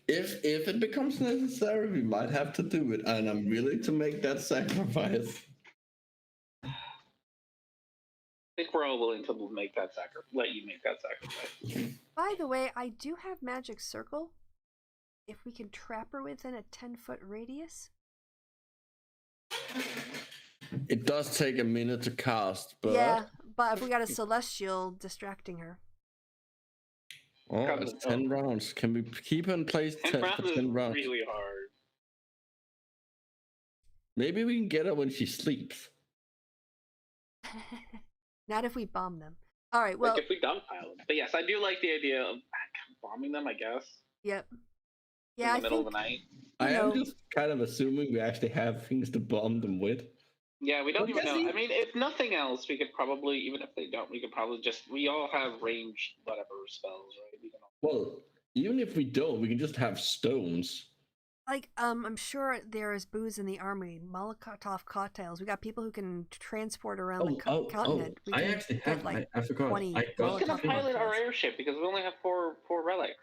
if it becomes necessary, we might have to do it, and I'm willing to make that sacrifice. I think we're all willing to make that let you make that sacrifice. By the way, I do have Magic Circle. If we can trap her within a 10-foot radius. It does take a minute to cast, but yeah, but if we got a celestial distracting her. Oh, it's 10 rounds. Can we keep her in place 10 for 10 rounds? Really hard. Maybe we can get her when she sleeps. Not if we bomb them. All right, well, like if we dump pile them. But yes, I do like the idea of bombing them, I guess. Yep. Yeah, in the middle of the night. I am just kind of assuming we actually have things to bomb them with. Yeah, we don't even know. I mean, if nothing else, we could probably, even if they don't, we could probably we all have ranged whatever spells, right? We can all... Well, even if we don't, we can just have stones. Like, I'm sure there is booze in the army, Molotov cocktails. We got people who can transport around the continent. We I can actually get, have, like, I forgot. 20 Who's going to pilot our airship? Because we only have four relics.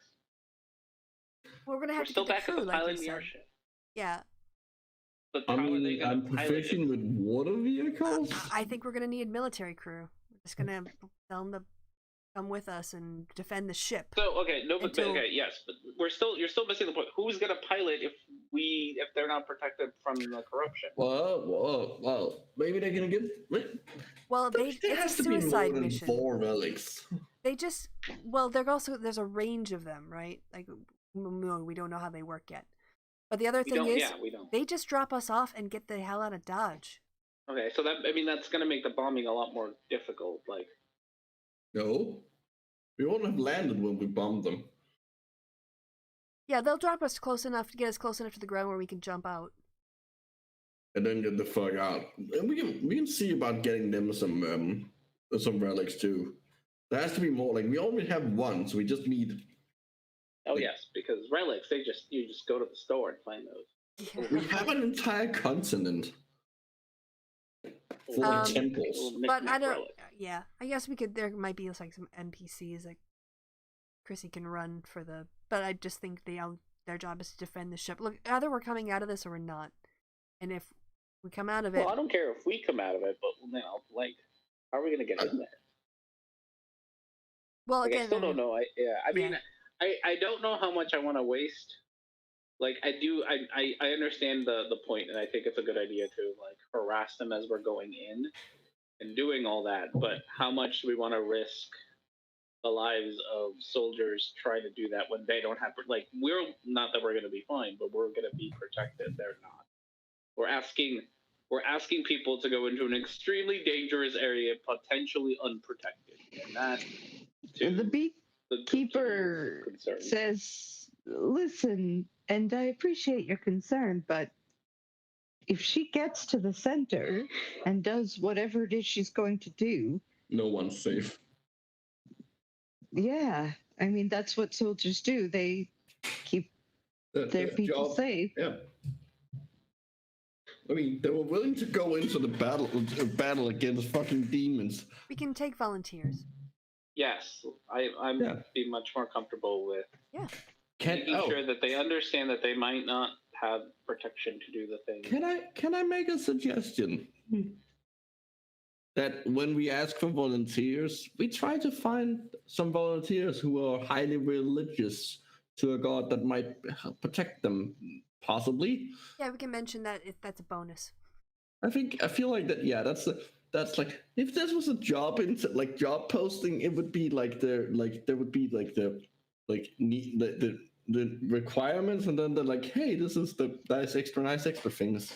We're going to have We're to still get back the at crew, the like pilot you the said. airship. Yeah. But I how are they mean, gonna I'm pilot proficient it? with water vehicles. I think we're going to need military crew. We're just going to tell them to come with us and defend the ship. So okay, no, but okay, yes, but you're still missing the point. Who's going to pilot if they're not protected from the corruption? Well, maybe they're gonna get. Well, it's a suicide mission. 4 relics. There's a range of them, right? Like, we don't know how they work yet. But the other thing is, they just drop us off and get the hell out of Dodge. Okay, so that's going to make the bombing a lot more difficult. Like, no, we won't have landed when we bombed them. Yeah, they'll drop us close enough to get us close enough to the ground where we can jump out. And then get the fuck out. And we can see about getting them some relics too. There has to be more. Like, we only have one, so we just need. Oh yes, because relics, you just go to the store and find those. Yeah. We have an entire continent. full Um, of temples. Little But I knick-knack don't. relic. Yeah, I guess we could. There might be like some NPCs that Chrissy can run for the. But I just think their job is to defend the ship. Look, either we're coming out of this or we're not. And if we come out of it, Well, I don't care if we come out of it, but like, how are we gonna get in there? well, Like, again, I still don't know. I mean, I don't know how much I want to waste. Like, I understand the point, and I think it's a good idea to like harass them as we're going in and doing all that. But how much do we want to risk the lives of soldiers trying to do that when they don't have like we're not that we're going to be fine, but we're going to be protected. They're not. We're asking people to go into an extremely dangerous area, potentially unprotected, and that too. The beekeeper says, "Listen, and I appreciate your concern, but if she gets to the center and does whatever it is she's going to do, No one's safe. yeah, I mean that's what soldiers do. They keep their people job, safe." Yeah. I mean, they were willing to go into the battle against fucking demons. we can take volunteers. Yes, I'm be much more comfortable with making sure that they understand that they might not have protection to do the thing. Can I make a suggestion? That when we ask for volunteers, we try to find some volunteers who are highly religious to a god that might protect them, possibly. Yeah, we can mention that if that's a bonus. I feel like that. Yeah, that's like if this was a job job posting, it would be like there would be like the requirements, and then they're like, hey, this is the nice extra things.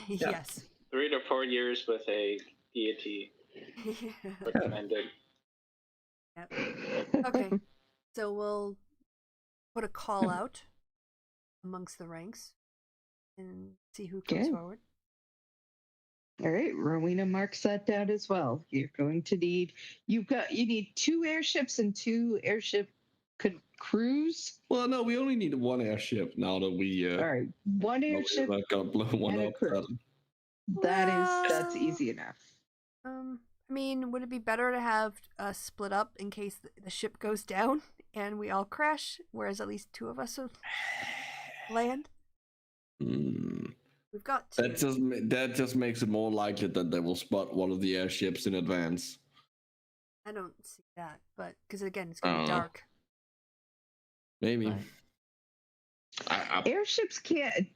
Yeah. Yes. 3 to 4 years with a deity recommended. Yep. Okay, so we'll put a call out amongst the ranks and see who comes Okay. forward. All right, Rowena marks that down as well. You're going to need you need 2 airships and 2 airship crews. Well, no, we only need 1 airship now that we. All right, 1 airship Gotta blow one and a up. crew. That's easy enough. I mean, would it be better to have us split up in case the ship goes down and we all crash, whereas at least 2 of us will land? We've got 2. That just makes it more likely that they will spot one of the airships in advance. I don't see that, but because again, it's gonna be dark. Maybe. Airships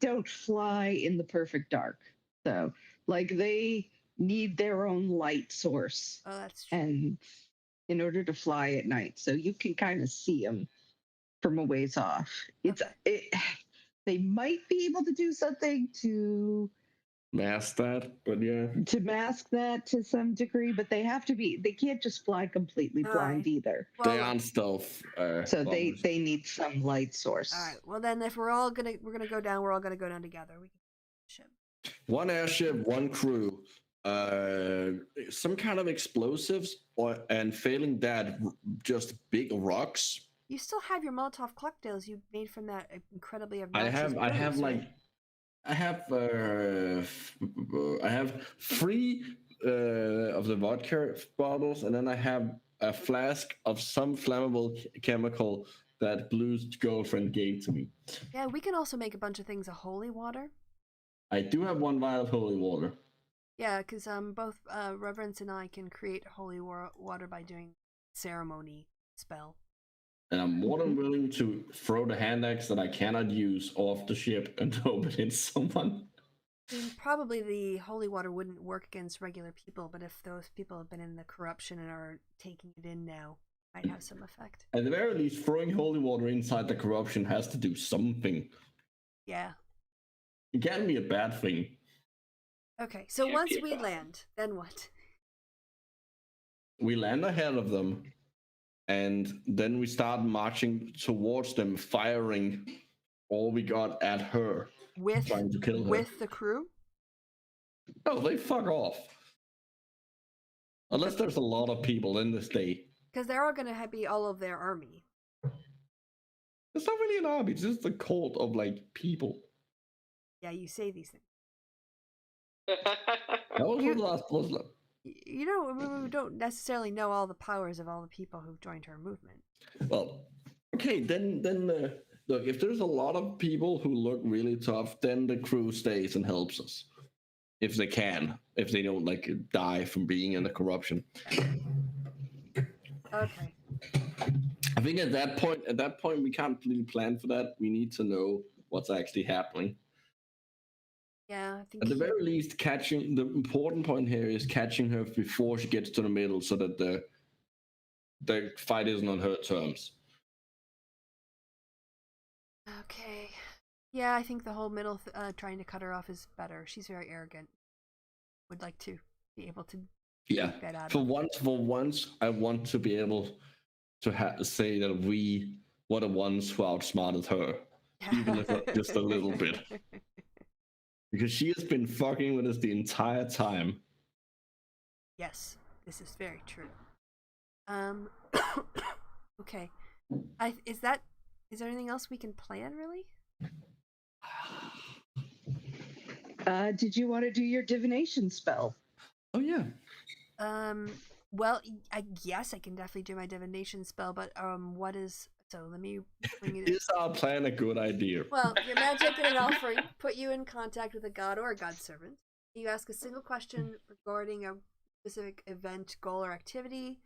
don't fly in the perfect dark, so like they need their own light source. Oh, that's true. And in order to fly at night, so you can kind of see them from a ways off. They might be able to do something to mask that, but yeah, to mask that to some degree, but they can't just fly completely blind either. Well, they aren't stealth. So they need some light source. All right. Well, then, if we're gonna go down, we're all gonna go down together. We can ship. 1 airship, 1 crew. Some kind of explosives, and failing that, just big rocks. You still have your Molotov cocktails you made from that incredibly I obnoxious have booze, right? I have 3 of the vodka bottles, and then I have a flask of some flammable chemical that Blue's girlfriend gave to me. Yeah, we can also make a bunch of things of holy water. I do have 1 vial of holy water. Yeah, because both Reverence and I can create holy water by doing ceremony spell. And I'm more than willing to throw the hand axe that I cannot use off the ship and hope it hits someone. I mean, probably the holy water wouldn't work against regular people, but if those people have been in the corruption and are taking it in now, might have some effect. At the very least, throwing holy water inside the corruption has to do something. Yeah. It can't be a bad thing. Okay, so once we land, then what? We land ahead of them, and then we start marching towards them, firing all we got at her, trying to kill her. With the crew? Oh, they fuck off. Unless there's a lot of people in this day. Because they're all going to be all of their army. It's not really an army, it's just a cult of, like, people. Yeah, you say these things. That was You- the last puzzle. You know, we don't necessarily know all the powers of all the people who've joined her movement. Well, okay, then look, if there's a lot of people who look really tough, then the crew stays and helps us if they can, if they don't like die from being in the corruption. Okay. I think at that point, we can't really plan for that. We need to know what's actually happening. Yeah, I think At the very least, catching the important point here is catching her before she gets to the middle, so that the fight isn't on her terms. Okay. Yeah, I think the whole middle trying to cut her off is better. She's very arrogant. Would like to be able to Yeah. take that out For of once, I want to be able to say that we were the ones who outsmarted her, even if just a little bit, because she has been fucking with us the entire time. Yes, this is very true. Okay. Is there anything else we can plan, really? Did you want to do your divination spell? Oh yeah. Well, I guess I can definitely do my divination spell, but what is? So let me bring it. Is our plan a good idea? Well, your magic and an offering put you in contact with a god or a god servant. You ask a single question regarding a specific event, goal, or activity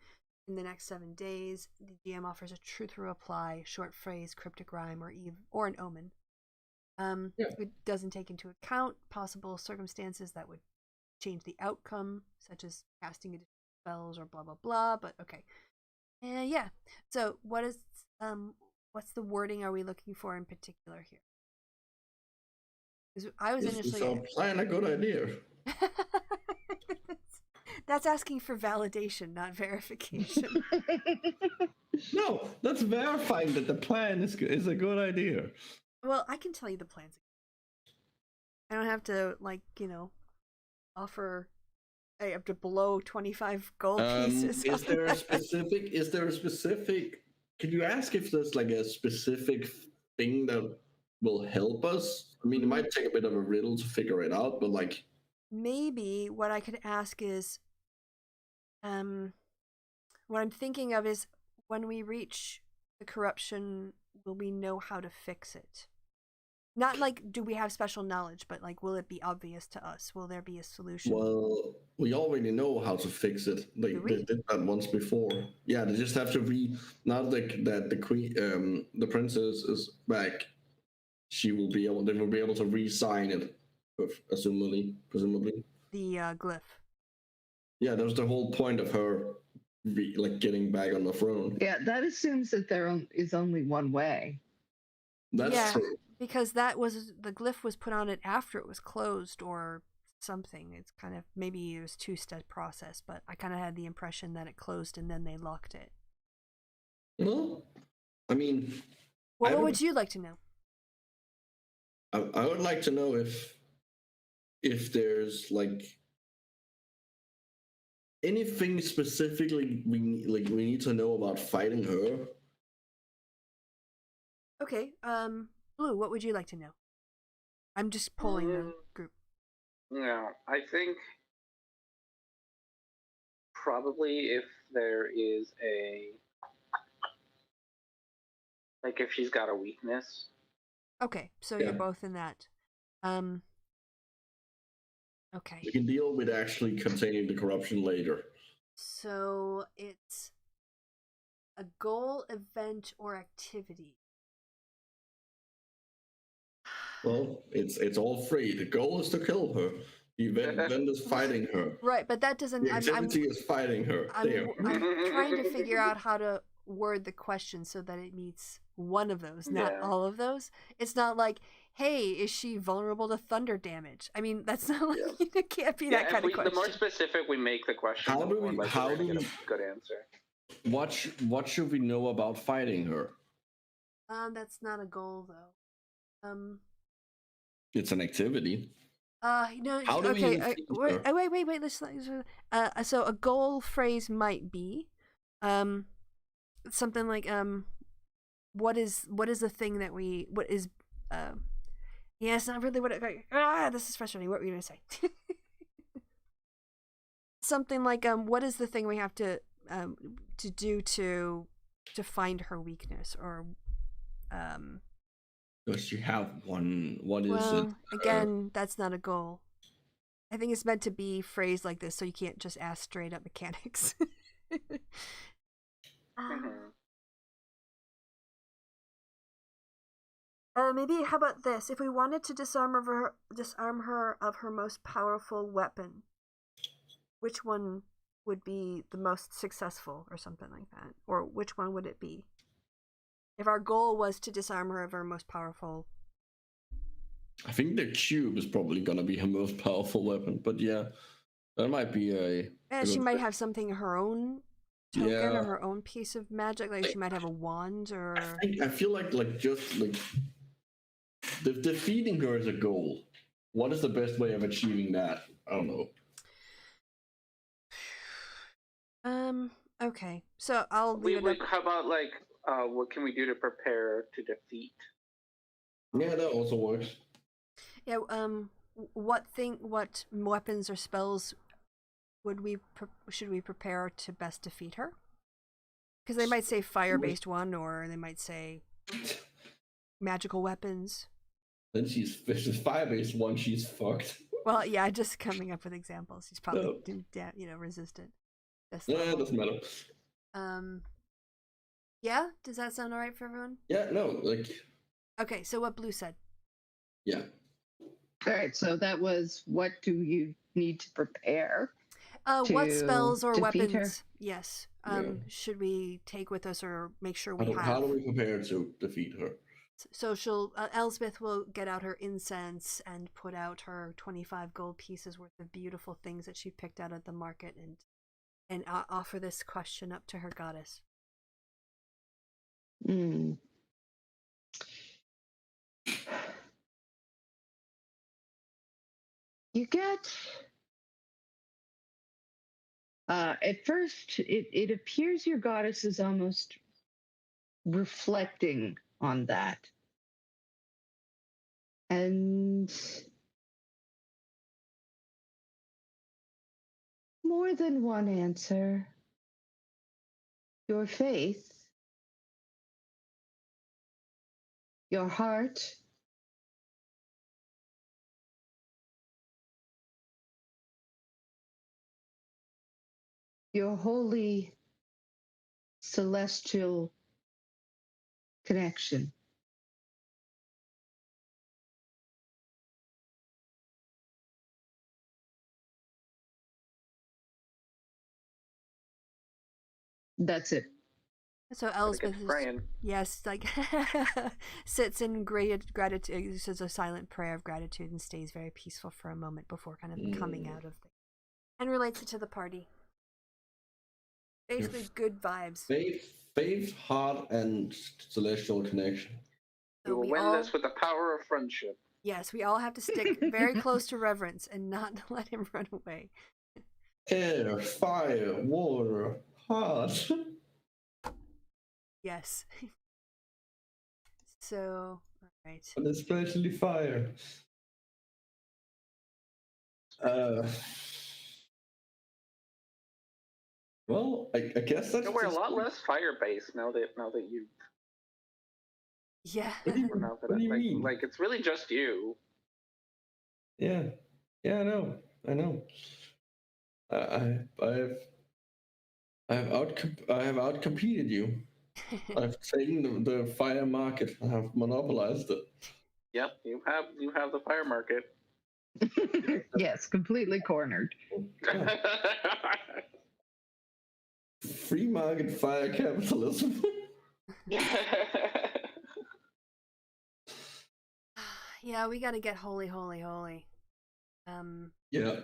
in the next 7 days. The GM offers a truth or reply, short phrase, cryptic rhyme, or an omen. It doesn't take into account possible circumstances that would change the outcome, such as casting additional spells or blah blah blah. But okay, yeah. So what's the wording are we looking for in particular here? I was initially. Is our plan a good idea? That's asking for validation, not verification. No, that's verifying that the plan is a good idea. Well, I can tell you the plans. I don't have to offer. I have to blow 25 gold pieces. Is there a specific? Could you ask if there's like a specific thing that will help us? I mean, it might take a bit of a riddle to figure it out, but like maybe what I could ask is, what I'm thinking of is when we reach the corruption, will we know how to fix it? Not like, do we have special knowledge, but like, will it be obvious to us? Will there be a solution? Well, we already know how to fix it. They did that once before. Yeah, they just have to now that the queen, the princess is back. They will be able to re-sign it, presumably. The glyph. Yeah, that was the whole point of her, getting back on the throne. Yeah, that assumes that there is only one way. That's true. Because the glyph was put on it after it was closed or something. It's kind of, maybe it was a two-step process, but I kind of had the impression that it closed and then they locked it. Well, I mean, what would you like to know? I would like to know if there's like anything specifically we need to know about fighting her. Okay, Blue, what would you like to know? I'm just polling the group. No, I think probably if there is if she's got a weakness. Okay, so you're both in that. Okay. We can deal with actually containing the corruption later. So it's a goal, event, or activity. Well, it's all free. The goal is to kill her. The event is fighting her. Right, but that doesn't. The activity is fighting her. I'm trying to figure out how to word the question so that it meets one of those, not all of those. It's not like, hey, is she vulnerable to thunder damage? I mean, that's not like it can't be that kind of question. The more specific we make the question, how do we get a good answer? What should we know about fighting her? That's not a goal though. It's an activity. No. How do okay. we Wait. Let's. So a goal phrase might be, something like what is the thing that we it's not really what this is frustrating. What were you gonna say? something like what is the thing we have to do to find her weakness, or Does she have one? What is well, it? again, that's not a goal. I think it's meant to be phrased like this, so you can't just ask straight up mechanics. Mhm. Maybe how about this? If we wanted to disarm her of her most powerful weapon, which one would be the most successful, or something like that? Or which one would it be? If our goal was to disarm her of her most powerful. I think the cube is probably gonna be her most powerful weapon, but yeah, that might be a. And she might have something her own token Yeah. or her own piece of magic. Like she might have a wand or. I feel like just like defeating her is a goal. What is the best way of achieving that? I don't know. Okay. So I'll leave it up. How about like what can we do to prepare to defeat? Yeah, that also works. Yeah. What weapons or spells should we prepare to best defeat her? Because they might say fire-based one, or they might say magical weapons. Then she's fire-based one. She's fucked. Well, yeah, just coming up with examples. She's probably resistant. Yeah, it doesn't matter. Yeah, does that sound alright for everyone? Yeah, no, like. Okay, so what Blue said. Yeah. All right, so that was what do you need to prepare? What spells or weapons? Her? Yes. Yeah. Should we take with us or make sure we have? How do we prepare to defeat her? So Elspeth will get out her incense and put out her 25 gold pieces worth of beautiful things that she picked out at the market, and offer this question up to her goddess. Mm. You get at first it appears your goddess is almost reflecting on that, and more than one answer. Your faith, your heart, your holy celestial connection. That's it. So Elspeth sits in great gratitude, uses a silent prayer of gratitude, and stays very peaceful for a moment before kind of coming out of things, and relates it to the party. Basically, good vibes. Faith, heart, and celestial connection. So we will win this with the power of friendship. Yes, we all have to stick very close to Reverence and not let him run away. Air, fire, water, heart. Yes. So, all right. And especially fire. Well, I guess that's. We're a lot less fire-based now that you. Yeah. What do you mean? Like it's really just you. Yeah, I know. I have outcompeted you. I've taken the fire market. I have monopolized it. Yep, you have the fire market. Yes, completely cornered. Yeah. Free market fire capitalism. Yeah, we gotta get holy. Yeah.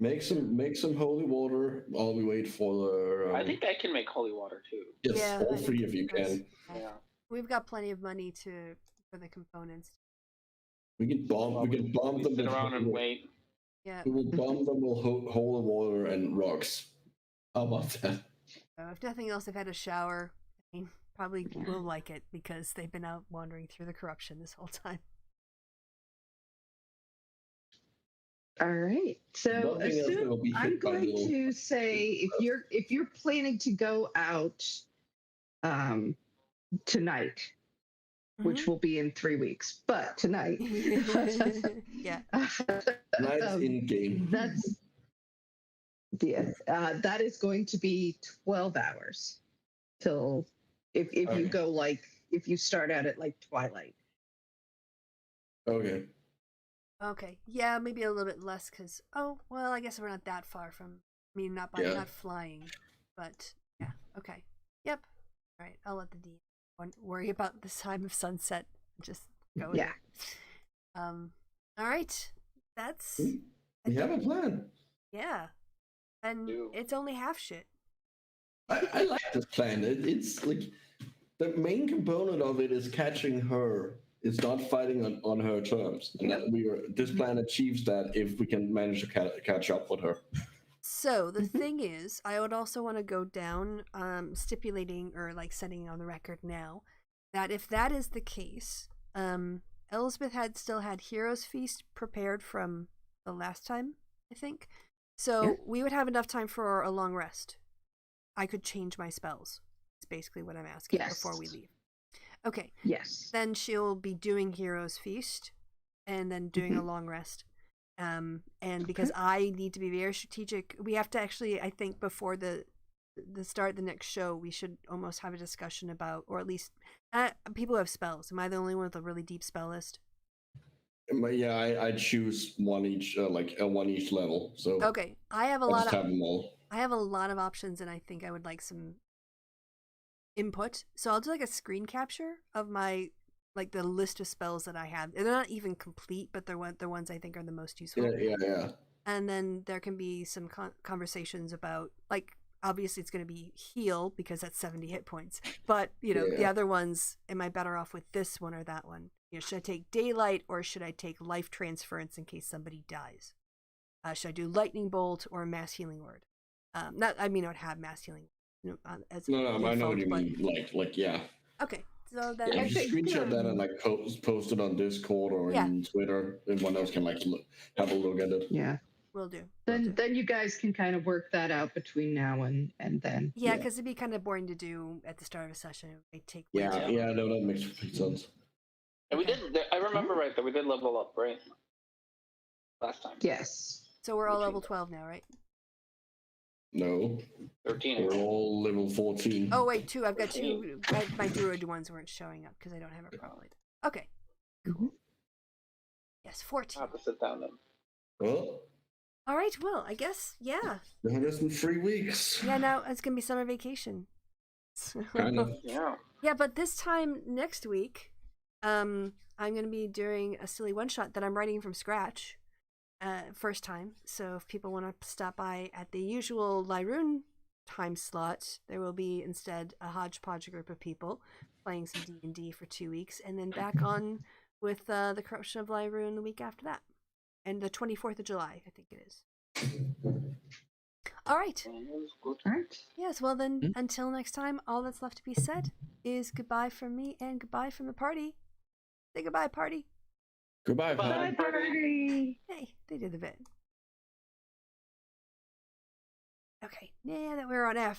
Make some holy water while we wait for the. I think I can make holy water too. Yes, yeah, all three of you can. Yeah. We've got plenty of money for the components. We can bomb them. Sit around and wait. Yeah. We will bomb them with holy water and rocks. How about that? If nothing else, they've had a shower. I mean, probably will like it because they've been out wandering through the corruption this whole time. All right. So Nothing else will be I'm hit by going little. to say if you're planning to go out tonight, which will be in 3 weeks, but tonight, Yeah. Nights in game. that's that is going to be 12 hours till if you Okay. go like if you start out at like twilight. Okay. Okay. Yeah, maybe a little bit less because well, I guess we're not that far from. I mean, not Yeah. not flying, but yeah. Okay. Yep. All right. I'll let the DM worry about this time of sunset. Just go with Yeah. it. All right. That's We have a plan. yeah, and Do. it's only half shit. I like this plan. It's like the main component of it is catching her. It's not fighting on her terms, and that this plan achieves that if we can manage to catch up with her. So the thing is, I would also want to go down, stipulating or like setting on the record now that if that is the case, Elizabeth still had Heroes Feast prepared from the last time, I think. So we would have enough time for a long rest. I could change my spells. It's basically what I'm asking before we leave. Okay. Yes. Then she'll be doing Heroes Feast and then doing a long rest. And because I need to be very strategic, we have to actually, I think, before the start of the next show, we should almost have a discussion about, or at least people who have spells. Am I the only one with a really deep spell list? Yeah, I choose one each, like one each level. So okay, I have a I lot just of have them all. I have a lot of options, and I think I would like some input. So I'll do like a screen capture of my like the list of spells that I have. They're not even complete, but they're ones I think are the most useful. Yeah. And then there can be some conversations about like obviously it's going to be heal because that's 70 hit points. But the other ones, am I better off with this one or that one? Should I take daylight or should I take life transference in case somebody dies? Should I do lightning bolt or mass healing word? I would have mass healing. As No, I know default, what you mean. Like yeah. Okay, so then Yeah, if you screenshot that and like post it on Discord or in Twitter, everyone else can like have a look at it. Yeah. Will do. Then you guys can kind of work that out between now and then. Yeah, because it'd be kind of boring to do at the start of a session. It would take way too long. Yeah, no, that makes complete sense. And we did. I remember right that we did level up, right? Last time. Yes. So we're all level 12 now, right? No. 13. We're all level 14. Oh wait, two. I've got two. My druid ones weren't showing up because I don't have it properly. Okay. Cool. Yes, 14. I'll have to sit down then. Well. All right. Well, I guess yeah. Less than 3 weeks. Yeah. Now it's gonna be summer vacation. Kind of. Yeah. Yeah, but this time next week, I'm gonna be doing a silly one shot that I'm writing from scratch. First time. So if people want to stop by at the usual Lirune time slot, there will be instead a hodgepodge group of people playing some D&D for 2 weeks, and then back on with the Corruption of Lirune the week after that, and the 24th of July, I think it is. All right. All right. Yes. Well then, until next time, all that's left to be said is goodbye from me and goodbye from the party. Say goodbye, party. Goodbye, Bye, party. Hey, they did the bit. Okay, now that we're on F.